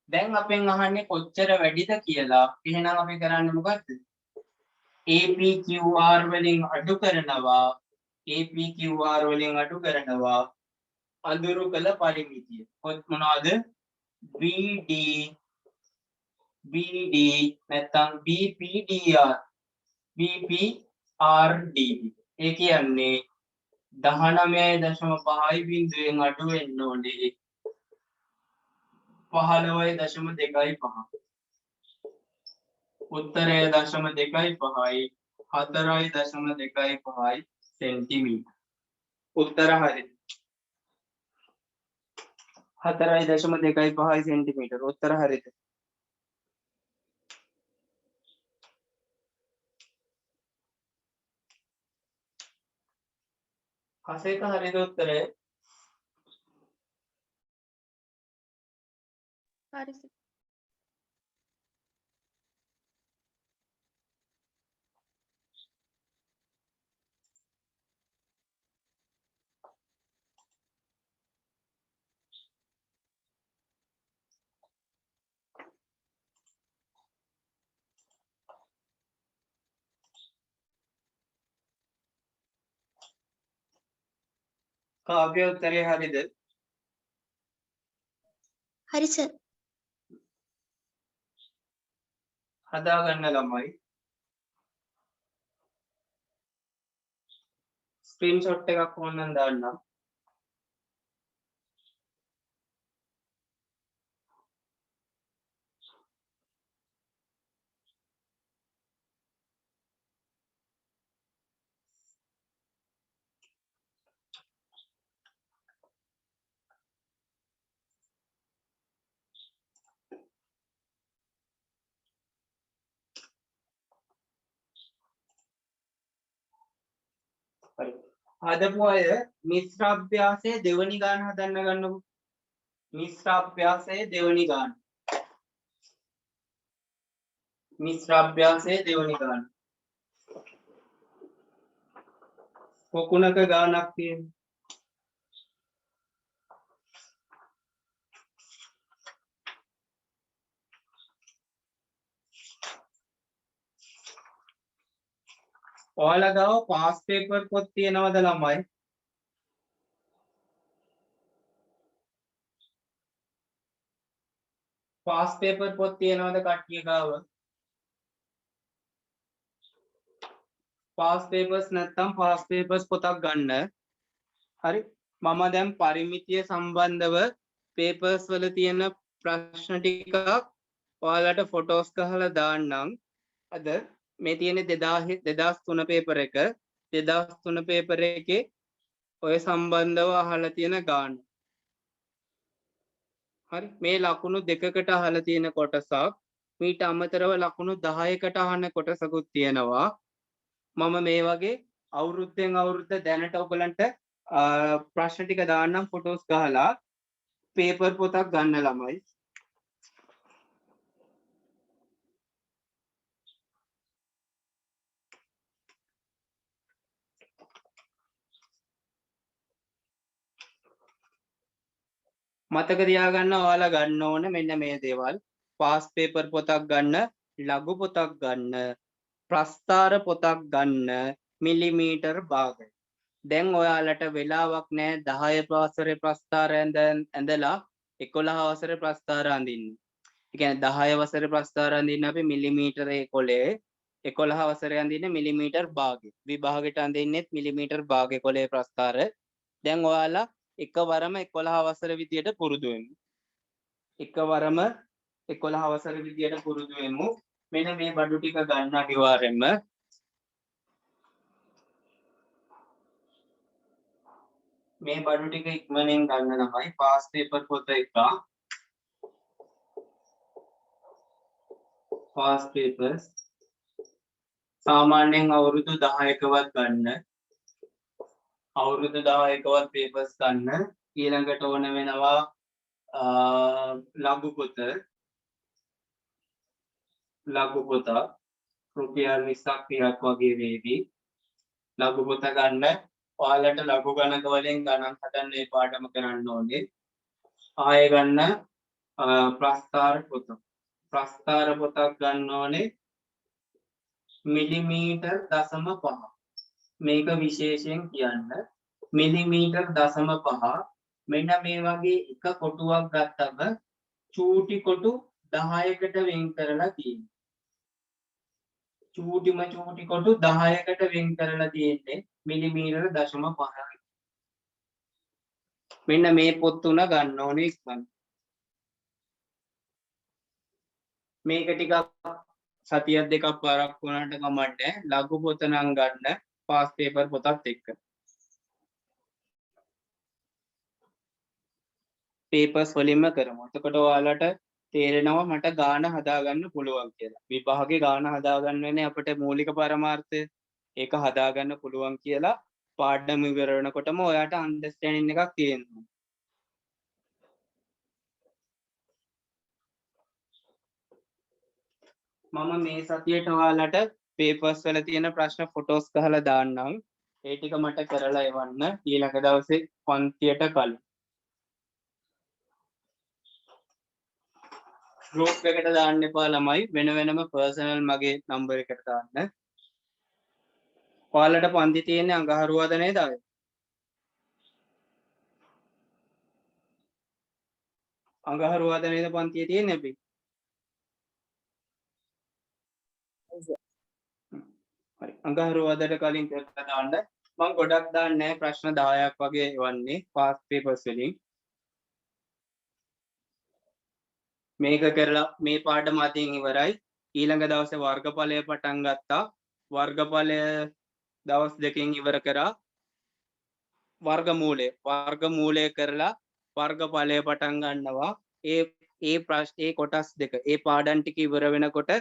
දැන් අපෙන් අහන්නේ කොච්චර වැඩිද කියලා. එහෙනම් අපි කරන්නේ මොකද්ද? APQR වලින් අඩු කරනවා. APQR වලින් අඩු කරනවා. අඳුරු කළ පරිමිතිය. මොනවද? BD නැත්නම් BPDR BPRD. ඒ කියන්නේ 19.5 බිඳුවෙන් අඩු වෙන්න ඕනේ 15.25. උත්තරය 0.25යි 4.25යි සෙන්ටිමීටර්. උත්තර හරි. 4.25යි සෙන්ටිමීටර්. උත්තර හරිද? කසේක හරිද උත්තරය? හරි සර්. කාව්‍ය උත්තරය හරිද? හරි සර්. හදාගන්න ළමයි. ස්ක්‍රීන්ෂොට් එකක් ඕනනම් දාන්නම්. හරි. හදපු අය මිශ්‍ර අභ්‍යාසයේ දෙවනි ගාන හදන්න ගන්නකො. මිශ්‍ර අභ්‍යාසයේ දෙවනි ගාන. මිශ්‍ර අභ්‍යාසයේ දෙවනි ගාන. පොකුණක ගානක් තියෙනවා. ඔයාලා ගාව පාස් පේපර් පොත් තියෙනවද ළමයි? පාස් පේපර් පොත් තියෙනවද කට්ටිය ගාව? පාස් පේපර්ස් නැත්නම් පාස් පේපර්ස් පොතක් ගන්න. හරි. මම දැන් පරිමිතිය සම්බන්ධව පේපර්ස් වල තියෙන ප්‍රශ්න ටිකක් ඔයාලට ෆොටෝස් ගහලා දාන්නම්. අද මේ තියෙන 2003 පේපර් එක 2003 පේපර් එකේ ඔය සම්බන්ධව අහලා තියෙන ගාන. හරි මේ ලකුණු දෙකකට අහලා තියෙන කොටසක් මීට අමතරව ලකුණු 10කට අහන කොටසකුත් තියෙනවා. මම මේ වගේ අවුරුද්දෙන් අවුරුද්ද දැනට ඔයගලන්ට ප්‍රශ්න ටික දාන්නම් ෆොටෝස් ගහලා පේපර් පොතක් ගන්න ළමයි. මතක තියාගන්න ඔයාලා ගන්න ඕන මෙන්න මේ දේවල්. පාස් පේපර් පොතක් ගන්න, ලඝු පොතක් ගන්න, ප්‍රස්ථාර පොතක් ගන්න, මිලිමීටර් භාගය. දැන් ඔයාලට වෙලාවක් නැහැ 10 වසරේ ප්‍රස්ථාර ඇඳලා 11 වසරේ ප්‍රස්ථාර අඳින්න. ඒ කියන්නේ 10 වසරේ ප්‍රස්ථාර අඳින්න අපි මිලිමීටර 11, 11 වසරේ අඳින්න මිලිමීටර් භාගය. විභාගෙට අඳින්නෙත් මිලිමීටර් භාගය 11 ප්‍රස්ථාර. දැන් ඔයාලා එකවරම 11 වසර විදියට පුරුදු වෙමු. එකවරම 11 වසර විදියට පුරුදු වෙමු. මෙන්න මේ බඩු ටික ගන්න අනිවාර්යෙන්ම. මේ බඩු ටික ඉක්මනින් ගන්න ළමයි. පාස් පේපර් පොත එක. පාස් පේපර්ස් සාමාන්‍යයෙන් අවුරුදු 10කවත් ගන්න. අවුරුදු 10කවත් පේපර්ස් ගන්න. ඊළඟට ඕන වෙනවා ලඝු පොත. ලඝු පොත රුපියල් 20ක් 30ක් වගේ වේවි. ලඝු පොත ගන්න. ඔයාලට ලඝු ගණක වලින් ගණන් හදන්න මේ පාඩම කරන්න ඕනේ. ආයෙ ගන්න ප්‍රස්ථාර පොත. ප්‍රස්ථාර පොතක් ගන්න ඕනේ මිලිමීටර් 0.5. මේක විශේෂයෙන් කියන්න. මිලිමීටර් 0.5 මෙන්න මේ වගේ එක කොටුවක් ගත්තම චූටි කොටු 10කට වෙන් කරලා තියෙනවා. චූටිම චූටි කොටු 10කට වෙන් කරලා තියෙන්නේ මිලිමීටර් 0.5. මෙන්න මේ පොත් තුන ගන්න ඕනේ ඉක්මන. මේක ටිකක් සතියක් දෙකක් පාරක් වුණාට කමන්නේ. ලඝු පොත නම් ගන්න පාස් පේපර් පොතත් එක්ක. පේපර්ස් වලින්ම කරමු. එතකොට ඔයාලට තේරෙනවා මට ගාන හදාගන්න පුළුවන් කියලා. විභාගේ ගාන හදාගන්න වෙන්නේ අපිට මූලික පරමාර්ථය. ඒක හදාගන්න පුළුවන් කියලා පාඩම ඉවර වෙනකොටම ඔයාට අන්ඩර්ස්ටෑන්ඩින් එකක් තියෙනවා. මම මේ සතියට ඔයාලට පේපර්ස් වල තියෙන ප්‍රශ්න ෆොටෝස් ගහලා දාන්නම්. ඒ ටික මට කරලා එවන්න ඊළඟ දවසේ පන්තියට කලින්. ගෲප් එකට දාන්න එපා ළමයි. වෙන වෙනම පර්සනල් මගේ නම්බර් එකට දාන්න. ඔයාලට පන්ති තියෙන්නේ අඟහරුවාද නේද? අඟහරුවාද නේද පන්තිය තියෙන්නේ අපි? හරි. අඟහරුවාදට කලින් කරලා දාන්න. මම ගොඩක් දාන්නේ නැහැ. ප්‍රශ්න 10ක් වගේ එවන්නේ පාස් පේපර්ස් වලින්. මේක කරලා මේ පාඩම අතින් ඉවරයි. ඊළඟ දවසේ වර්ගඵලය පටන් ගත්තා. වර්ගඵලය දවස් දෙකකින් ඉවර කරා. වර්ගමූලය කරලා වර්ගඵලය පටන් ගන්නවා. ඒ කොටස් දෙක ඒ පාඩම් ටික ඉවර වෙනකොට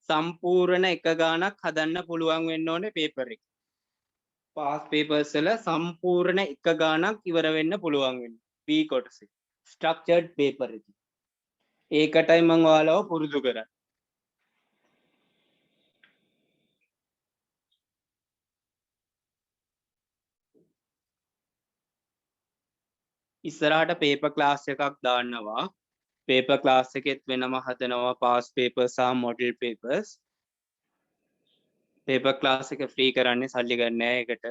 සම්පූර්ණ එක ගානක් හදන්න පුළුවන් වෙන්න ඕනේ පේපර් එක. පාස් පේපර්ස් වල සම්පූර්ණ එක ගානක් ඉවර වෙන්න පුළුවන් වෙන්නේ. B කොටසේ ස්ට්‍රක්චර්ඩ් පේපර් එක. ඒකටයි මම ඔයාලව පුරුදු කරන්නේ. ඉස්සරහට පේපර් ක්ලාස් එකක් දාන්නවා. පේපර් ක්ලාස් එකෙත් වෙනම හදනවා පාස් පේපර්ස් සහ මොඩල් පේපර්ස්. පේපර් ක්ලාස් එක ෆ්‍රී කරන්නේ සල්ලි ගන්න නෑ ඒකට.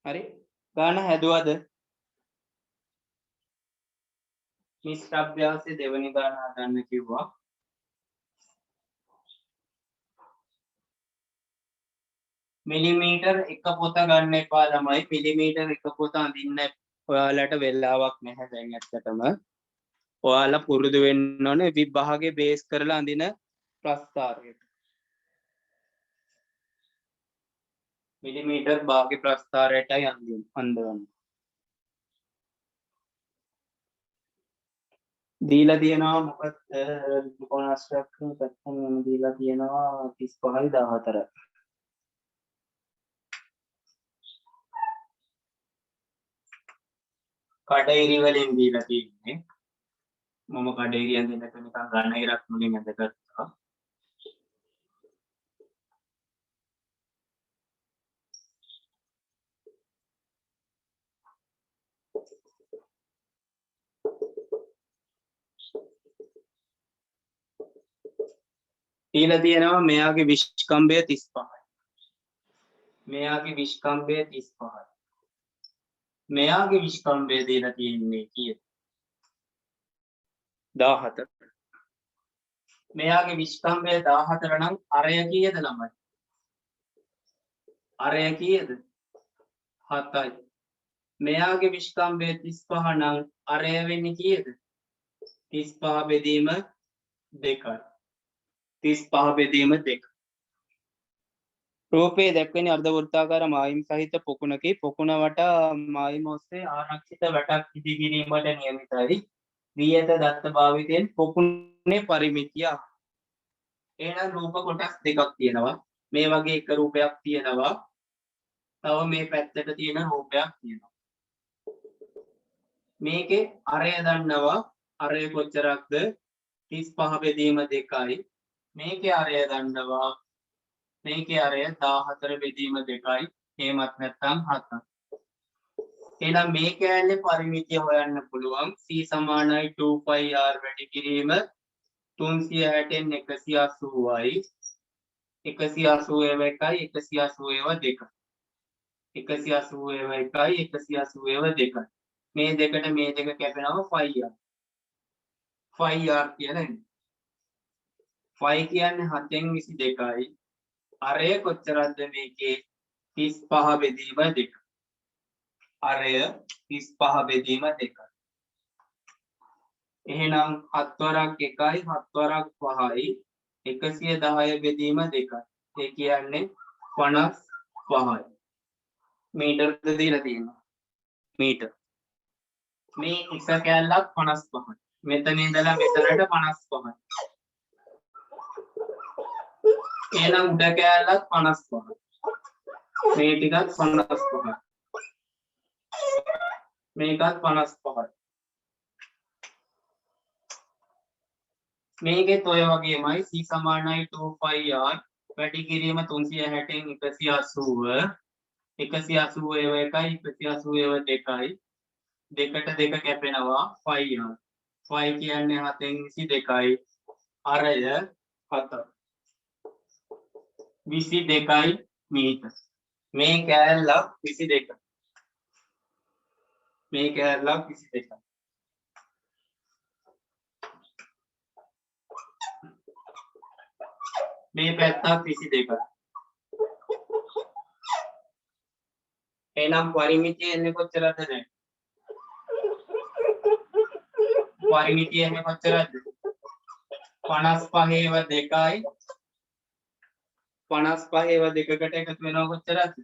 හරි ගාන හැදුවද? මිස් අභ්‍යාසයේ දෙවෙනි ගාන හදන්න කිව්වා. මිලිමීටර් එක පොත ගන්න එපා ළමයි. මිලිමීටර් එක පොත අඳින්න ඔයාලට වෙලාවක් නැහැ දැන් ඇත්තටම. ඔයාලා පුරුදු වෙන්න ඕනේ විභාගේ බේස් කරලා අඳින ප්‍රස්ථාරයට. මිලිමීටර් භාග්‍ය ප්‍රස්ථාරයටයි අන්දවන්නේ. දීලා තියෙනවා මොකද ත්‍රිකෝණාශ්‍රයක් පැත්තෙන් දීලා තියෙනවා 35යි 14යි. කඩඉරි වලින් දීලා තියෙන්නේ මම කඩඉරියෙන් දෙන්නක නිකන් ඝන ඉරක් මුලින් ඇදගත්තා. දීලා තියෙනවා මෙයාගේ විස්කම්භය 35යි. මෙයාගේ විස්කම්භය 35යි. මෙයාගේ විස්කම්භය දීලා තියෙන්නේ කීයද? 14. මෙයාගේ විස්කම්භය 14 නම් අරය කීයද ළමයි? අරය කීයද? 7යි. මෙයාගේ විස්කම්භය 35 නම් අරය වෙන්නේ කීයද? 35 බෙදීම 2යි. 35 බෙදීම 2. රූපයේ දැක්වෙන අර්ධ වෘත්තාකාර මායිම් සහිත පොකුණකි. පොකුණ වටා මායිම ඔස්සේ ආරක්ෂිත වැටක් ඉදි කිරීමට නියමිතයි. වී ඇත දත්ත භාවිතයෙන් පොකුණේ පරිමිතිය. එහෙනම් රූප කොටස් දෙකක් තියෙනවා. මේ වගේ එක රූපයක් තියෙනවා. තව මේ පැත්තට තියෙන රූපයක් තියෙනවා. මේකේ අරය දන්නවා. අරය කොච්චරක්ද? 35 බෙදීම 2යි. මේකේ අරය දන්නවා. මේකේ අරය 14 බෙදීම 2යි. එහෙමත් නැත්නම් 7යි. එහෙනම් මේ කෑල්ලේ පරිමිතිය හොයන්න පුළුවන්. c සමානයි 2πr වැඩි කිරීම 360න් 180යි. 180 ඒවා 1යි 180 ඒවා 2යි. 180 ඒවා 1යි 180 ඒවා 2යි. මේ දෙකට මේ දෙක කැපෙනවා 5r. 5r කියලා එන්නේ. 5 කියන්නේ 7න් 22යි. අරය කොච්චරක්ද මේකේ? 35 බෙදීම 2. අරය 35 බෙදීම 2. එහෙනම් 7 වරක් 1යි 7 වරක් 5යි 110 බෙදීම 2යි. ඒ කියන්නේ 55යි. මීටරද දීලා තියෙනවා. මීටර. මේ එක කැල්ලක් 55යි. මෙතන ඉඳලා මෙතනට 55යි. එහෙනම් උඩ කැල්ලක් 55යි. මේ ටිකත් 55යි. මේකත් 55යි. මේකෙත් ඔය වගේමයි c සමානයි 2πr වැඩි කිරීම 360න් 180 180 ඒවා 1යි 180 ඒවා 2යි. දෙකට දෙක කැපෙනවා 5r. 5 කියන්නේ 7න් 22යි. අරය 7යි. 22යි මීටර. මේ කෑල්ලක් 22යි. මේ කෑල්ලක් 22යි. මේ පැත්තක් 22යි. එහෙනම් පරිමිතිය එන්නේ කොච්චරද දැන්? පරිමිතිය එන්නේ කොච්චරද? 55 ඒවා 2යි 55 ඒවා දෙකකට එකතු වෙනවා කොච්චරද?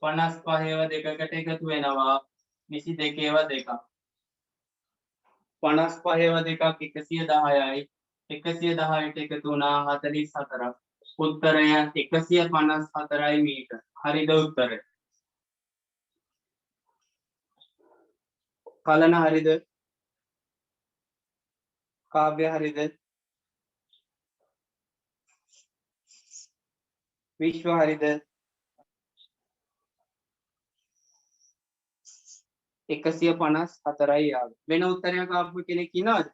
55 ඒවා දෙකකට එකතු වෙනවා 22 ඒවා දෙකක්. 55 ඒවා දෙකක් 110යි. 110ට එකතු වුණා 44ක්. උත්තරය 154යි මීටර. හරිද උත්තරය? කලන හරිද? කාව්‍ය හරිද? විශ්ව හරිද? 154යි ආවේ. වෙන උත්තරයක් ආපු කෙනෙක් ඉන්නවද?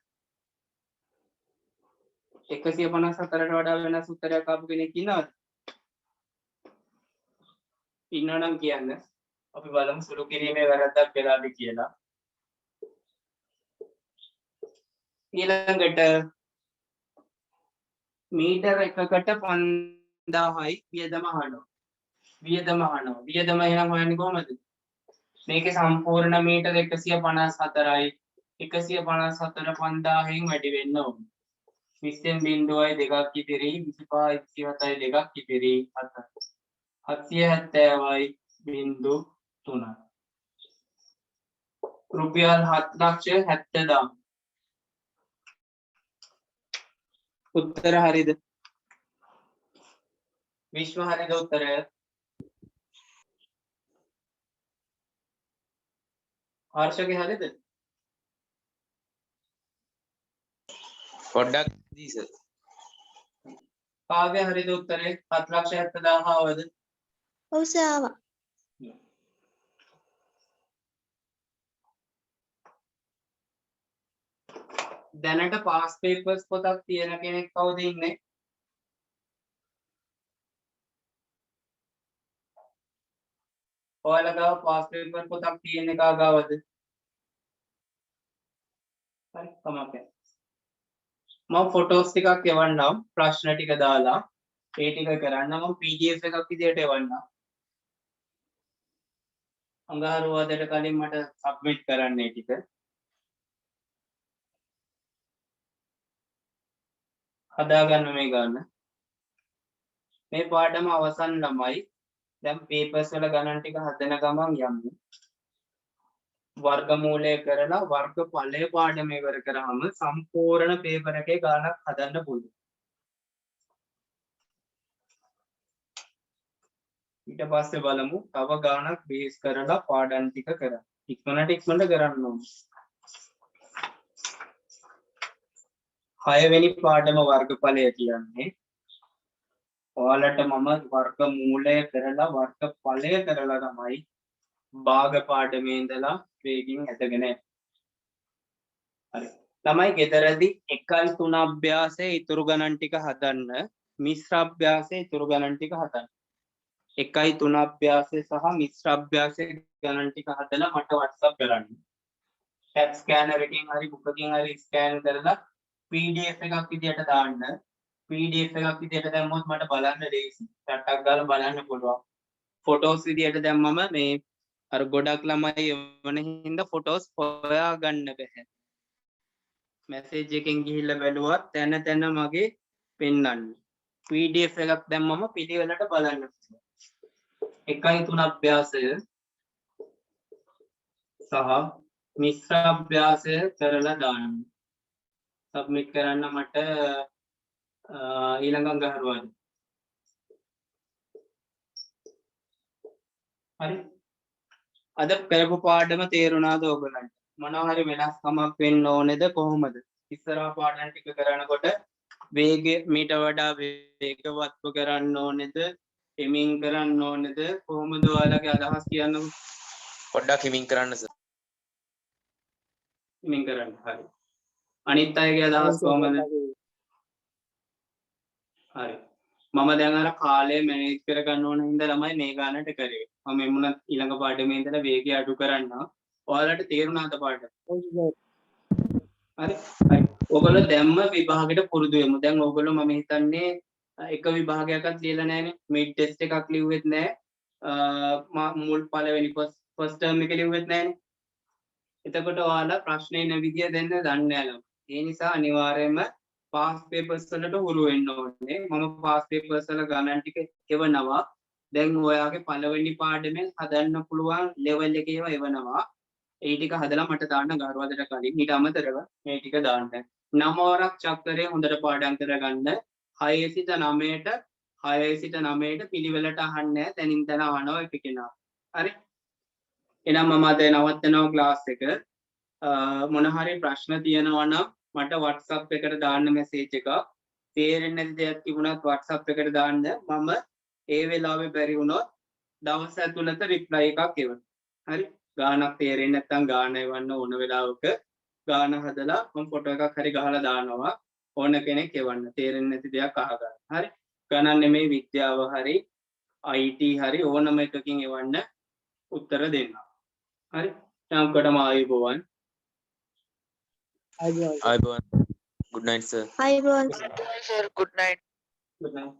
154ට වඩා වෙනස් උත්තරයක් ආපු කෙනෙක් ඉන්නවද? ඉන්නවනම් කියන්න. අපි බලමු සුළු කිරීමේ වැරද්දක් වෙලාද කියලා. ඊළඟට මීටර එකකට 5000යි වියදම අහනවා. වියදම එහෙනම් හොයන්නේ කොහමද? මේකේ සම්පූර්ණ මීටර 154යි. 154 5000න් වැඩි වෙන්න ඕනේ. 20න් බිඳුවයි 2ක් ඉතිරි 25යි 27යි 2ක් ඉතිරි 7යි. 770.3 රුපියල් 7,70,000 උත්තර හරිද විශ්ව හරිද උත්තරය හර්ෂගේ හරිද පොඩ්ඩක් දී සර්. කාගේ හරිද උත්තරේ 7,70,000 ආවද ඔව් සර් ආවා. දැනට පාස් පේපර්ස් පොතක් තියෙන කෙනෙක් කවුද ඉන්නේ ඔයාලා ගාව පාස් පේපර් පොතක් තියෙන කා ගාවද හරි කමක් නැහැ මම ෆොටෝස් ටිකක් එවන්නම් ප්‍රශ්න ටික දාලා ඒ ටික කරන්න මම PDF එකක් විදියට එවන්නම් අඟහරුවාදට කලින් මට සබ්මිට් කරන්න ඒ ටික හදාගන්න මේ ගන්න මේ පාඩම අවසන් ළමයි දැන් පේපර්ස් වල ගණන් ටික හදන ගමන් යමු වර්ගමූලය කරලා වර්ගඵලය පාඩම ඉවර කරාම සම්පූර්ණ පේපර් එකේ ගණනක් හදන්න පුළුවන් ඊට පස්සේ බලමු තව ගණනක් බේස් කරලා පාඩම් ටික කරමු ඉක්මනට කරන්න ඕනේ 6 වෙනි පාඩම වර්ගඵලය කියන්නේ ඔයාලට මම වර්ගමූලය කරලා වර්ගඵලය කරලා තමයි භාග පාඩමේ ඉඳලා වේගින් ඇදගෙන හරි ළමයි ගෙදරදී 1.3 අභ්‍යාසයේ ඉතුරු ගණන් ටික හදන්න මිශ්‍ර අභ්‍යාසයේ ඉතුරු ගණන් ටික හදන්න 1.3 අභ්‍යාසය සහ මිශ්‍ර අභ්‍යාසයේ ගණන් ටික හදලා මට WhatsApp කරන්න ටැබ් ස්කෑනර් එකකින් හරි බුකකින් හරි ස්කෑන් කරලා PDF එකක් විදියට දාන්න PDF එකක් විදියට දැම්මොත් මට බලන්න ලේසි. ටටක් ගාලා බලන්න පුළුවන්. ෆොටෝස් විදියට දැම්මම මේ අර ගොඩක් ළමයි එවන හින්දා ෆොටෝස් හොයා ගන්න බෑ. මැසේජ් එකෙන් ගිහිල්ලා බැලුවත් තැන තැන මගේ පෙන්වන්න. PDF එකක් දැම්මම පිළිවෙලට බලන්න පුළුවන්. 1.3 අභ්‍යාසය සහ මිශ්‍ර අභ්‍යාසය කරලා දාන්න. සබ්මිට් කරන්න මට ඊළඟ අඟහරුවාද හරි අද කරපු පාඩම තේරුණාද ඔයගලන්ට මොනවා හරි වෙනස්කමක් වෙන්න ඕනේද කොහොමද ඉස්සරහා පාඩම් ටික කරනකොට වේගය මීට වඩා වේගවත්ව කරන්න ඕනේද එමින් කරන්න ඕනේද කොහොමද ඔයාලගේ අදහස් කියන්නකො පොඩ්ඩක් හිමින් කරන්න සර්. එමින් කරන්න හරි අනිත් අයගේ අදහස් කොහොමද හරි මම දැන් අර කාලය මැනේජ් කරගන්න ඕන හින්දා ළමයි මේ ගානට කරේ මම එමුණත් ඊළඟ පාඩමේ ඉඳලා වේගය අඩු කරන්නම් ඔයාලට තේරුණාද පාඩම හරි හරි ඔයගොල්ලෝ දැම්ම විභාගෙට පුරුදු වෙමු දැන් ඔයගොල්ලෝ මම හිතන්නේ එක විභාගයක්වත් ලියලා නැහැනේ මිඩ් ටෙස්ට් එකක් ලිව්වෙත් නැහැ මුල් පළවෙනි ෆස්ට් ටර්ම් එක ලිව්වෙත් නැහැනේ එතකොට ඔයාලා ප්‍රශ්නේ එන විදිය දෙන්න දන්නේ නැහැ ඒ නිසා අනිවාර්යයෙන්ම පාස් පේපර්ස් වලට හුරු වෙන්න ඕනේ මම පාස් පේපර්ස් වල ගණන් ටික එවනවා දැන් ඔයාගේ පළවෙනි පාඩමෙන් හදන්න පුළුවන් ලෙවල් එකේ ඒවා එවනවා ඒ ටික හදලා මට දාන්න ගාරුවාදට කලින් ඊට අමතරව මේ ටික දාන්න 9 වරක් චක්‍රය හොඳට පාඩම් කරගන්න 6 සිට 9ට පිළිවෙලට අහන්නේ තැනින් තැන අහනවා එක කෙනා හරි එහෙනම් මම අද නවත්තනවා ක්ලාස් එක මොන හරි ප්‍රශ්න තියෙනවා නම් මට WhatsApp එකට දාන්න මැසේජ් එකක් තේරෙන්නේ නැති දෙයක් තිබුණත් WhatsApp එකට දාන්න මම ඒ වෙලාවේ බැරි වුණොත් දවස් ඇතුළත රිප්ලයි එකක් එවන්න හරි ගානක් තේරෙන්නේ නැත්නම් ගාන එවන්න ඕන වෙලාවක ගාන හදලා මම ෆොටෝ එකක් හරි ගහලා දානවා ඕන කෙනෙක් එවන්න තේරෙන්නේ නැති දෙයක් අහගන්න හරි ගණන් නෙමෙයි විද්‍යාව හරි IT හරි ඕනම එකකින් එවන්න උත්තර දෙන්න හරි තාම්කටම ආයුබෝවන් ආයුබෝවන්. good night sir. අයබෝන් sir good night good night